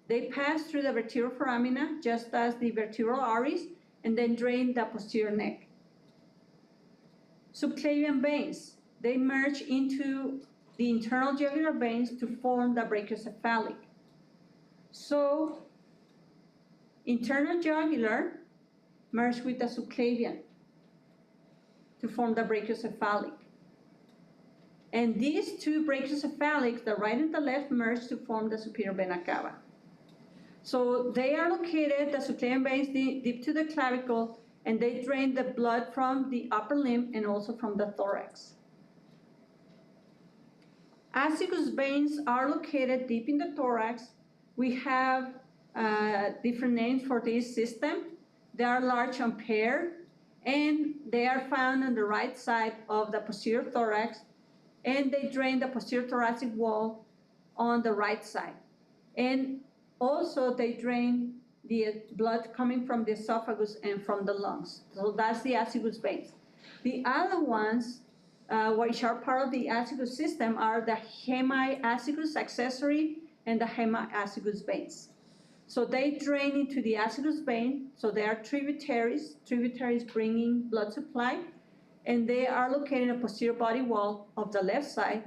They pass through the vertebral foramina, just as the vertebral arteries, and then drain the posterior neck. Subclavian veins, they merge into the internal jugular veins to form the brachiocephalic. So, internal jugular merge with the subclavian to form the brachiocephalic. And these two brachiocephalics, the right and the left, merge to form the superior vena cava. So they are located, the subclavian veins, deep to the clavicle, and they drain the blood from the upper limb and also from the thorax. Azygos veins are located deep in the thorax. We have different names for this system. They are large and paired, and they are found on the right side of the posterior thorax, and they drain the posterior thoracic wall on the right side. And also, they drain the blood coming from the esophagus and from the lungs. So that's the azygos veins. The other ones, which are part of the azygos system, are the hemiazygos accessory and the hemiazygos veins. So they drain into the azygos vein, so they are tributaries bringing blood supply, and they are located in the posterior body wall of the left side,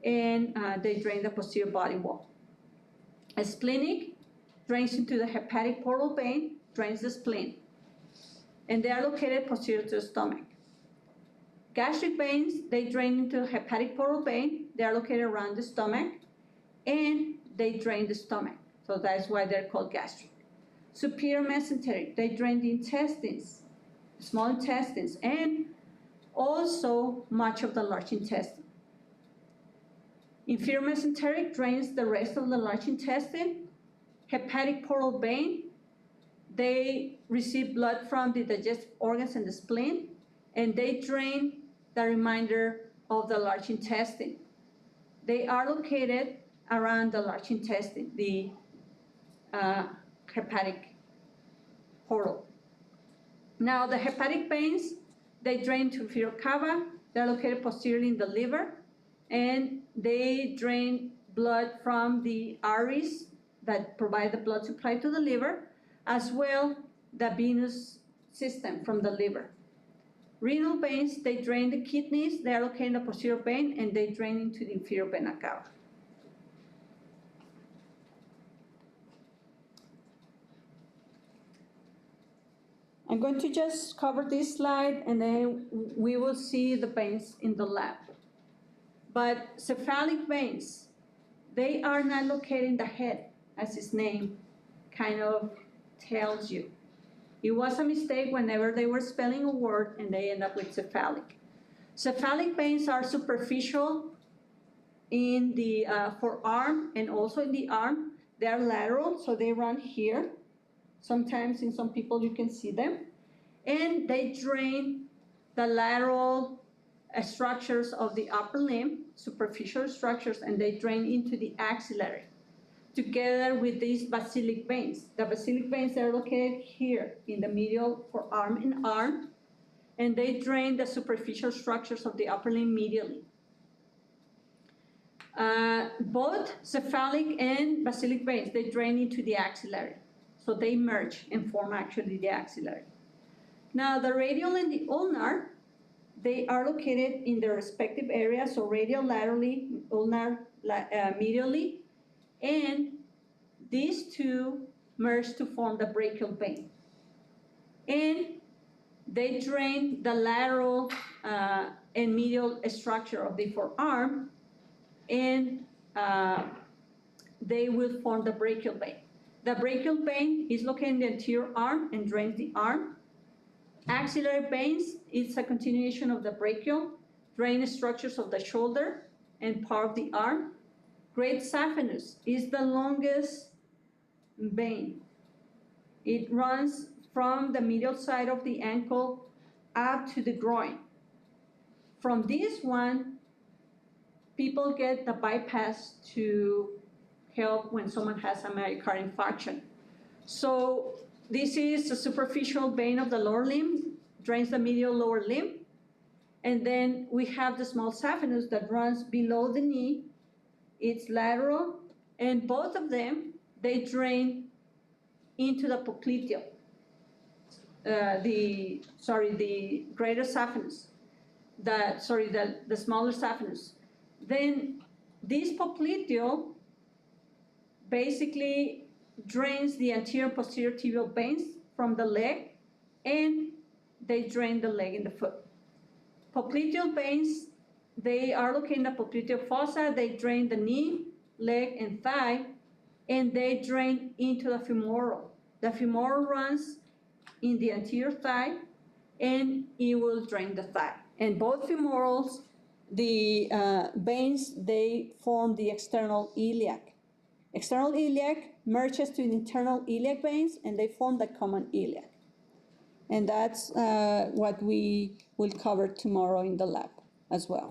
and they drain the posterior body wall. A splenic drains into the hepatic portal vein, drains the spleen, and they are located posterior to the stomach. Gastric veins, they drain into the hepatic portal vein, they are located around the stomach, and they drain the stomach, so that's why they're called gastric. Superior mesenteric, they drain the intestines, small intestines, and also much of the large intestine. Inferior mesenteric drains the rest of the large intestine. Hepatic portal vein, they receive blood from the digestive organs and the spleen, and they drain the remainder of the large intestine. They are located around the large intestine, the hepatic portal. Now, the hepatic veins, they drain to inferior cava. They're located posteriorly in the liver, and they drain blood from the arteries that provide the blood supply to the liver, as well the venous system from the liver. Renal veins, they drain the kidneys. They are located in the posterior vein, and they drain into the inferior vena cava. I'm going to just cover this slide and then we will see the veins in the lab. But cephalic veins, they are not located in the head, as its name kind of tells you. It was a mistake whenever they were spelling a word and they end up with cephalic. Cephalic veins are superficial in the forearm and also in the arm. They are lateral, so they run here. Sometimes in some people you can see them. And they drain the lateral structures of the upper limb, superficial structures, and they drain into the axillary together with these basilic veins. The basilic veins are located here in the medial forearm and arm, and they drain the superficial structures of the upper limb medially. Both cephalic and basilic veins, they drain into the axillary. So they merge and form actually the axillary. Now the radial and the ulnar, they are located in their respective areas, so radial laterally, ulnar medially, and these two merge to form the brachial vein. And they drain the lateral and medial structure of the forearm, and they will form the brachial vein. The brachial vein is located in the anterior arm and drains the arm. Axillary veins is a continuation of the brachial, drain structures of the shoulder and part of the arm. Great saphenous is the longest vein. It runs from the medial side of the ankle up to the groin. From this one, people get the bypass to help when someone has a myocardial infarction. So this is a superficial vein of the lower limb, drains the medial lower limb, and then we have the small saphenous that runs below the knee. It's lateral, and both of them, they drain into the popliteal, the greater saphenous, the smaller saphenous. Then this popliteal basically drains the anterior and posterior tibial veins from the leg, and they drain the leg and the foot. Popliteal veins, they are located in the popliteal fossa. They drain the knee, leg, and thigh, and they drain into the femoral. The femoral runs in the anterior thigh, and it will drain the thigh. And both femorals, the veins, they form the external iliac. External iliac merges to the internal iliac veins, and they form the common iliac. And that's what we will cover tomorrow in the lab as well.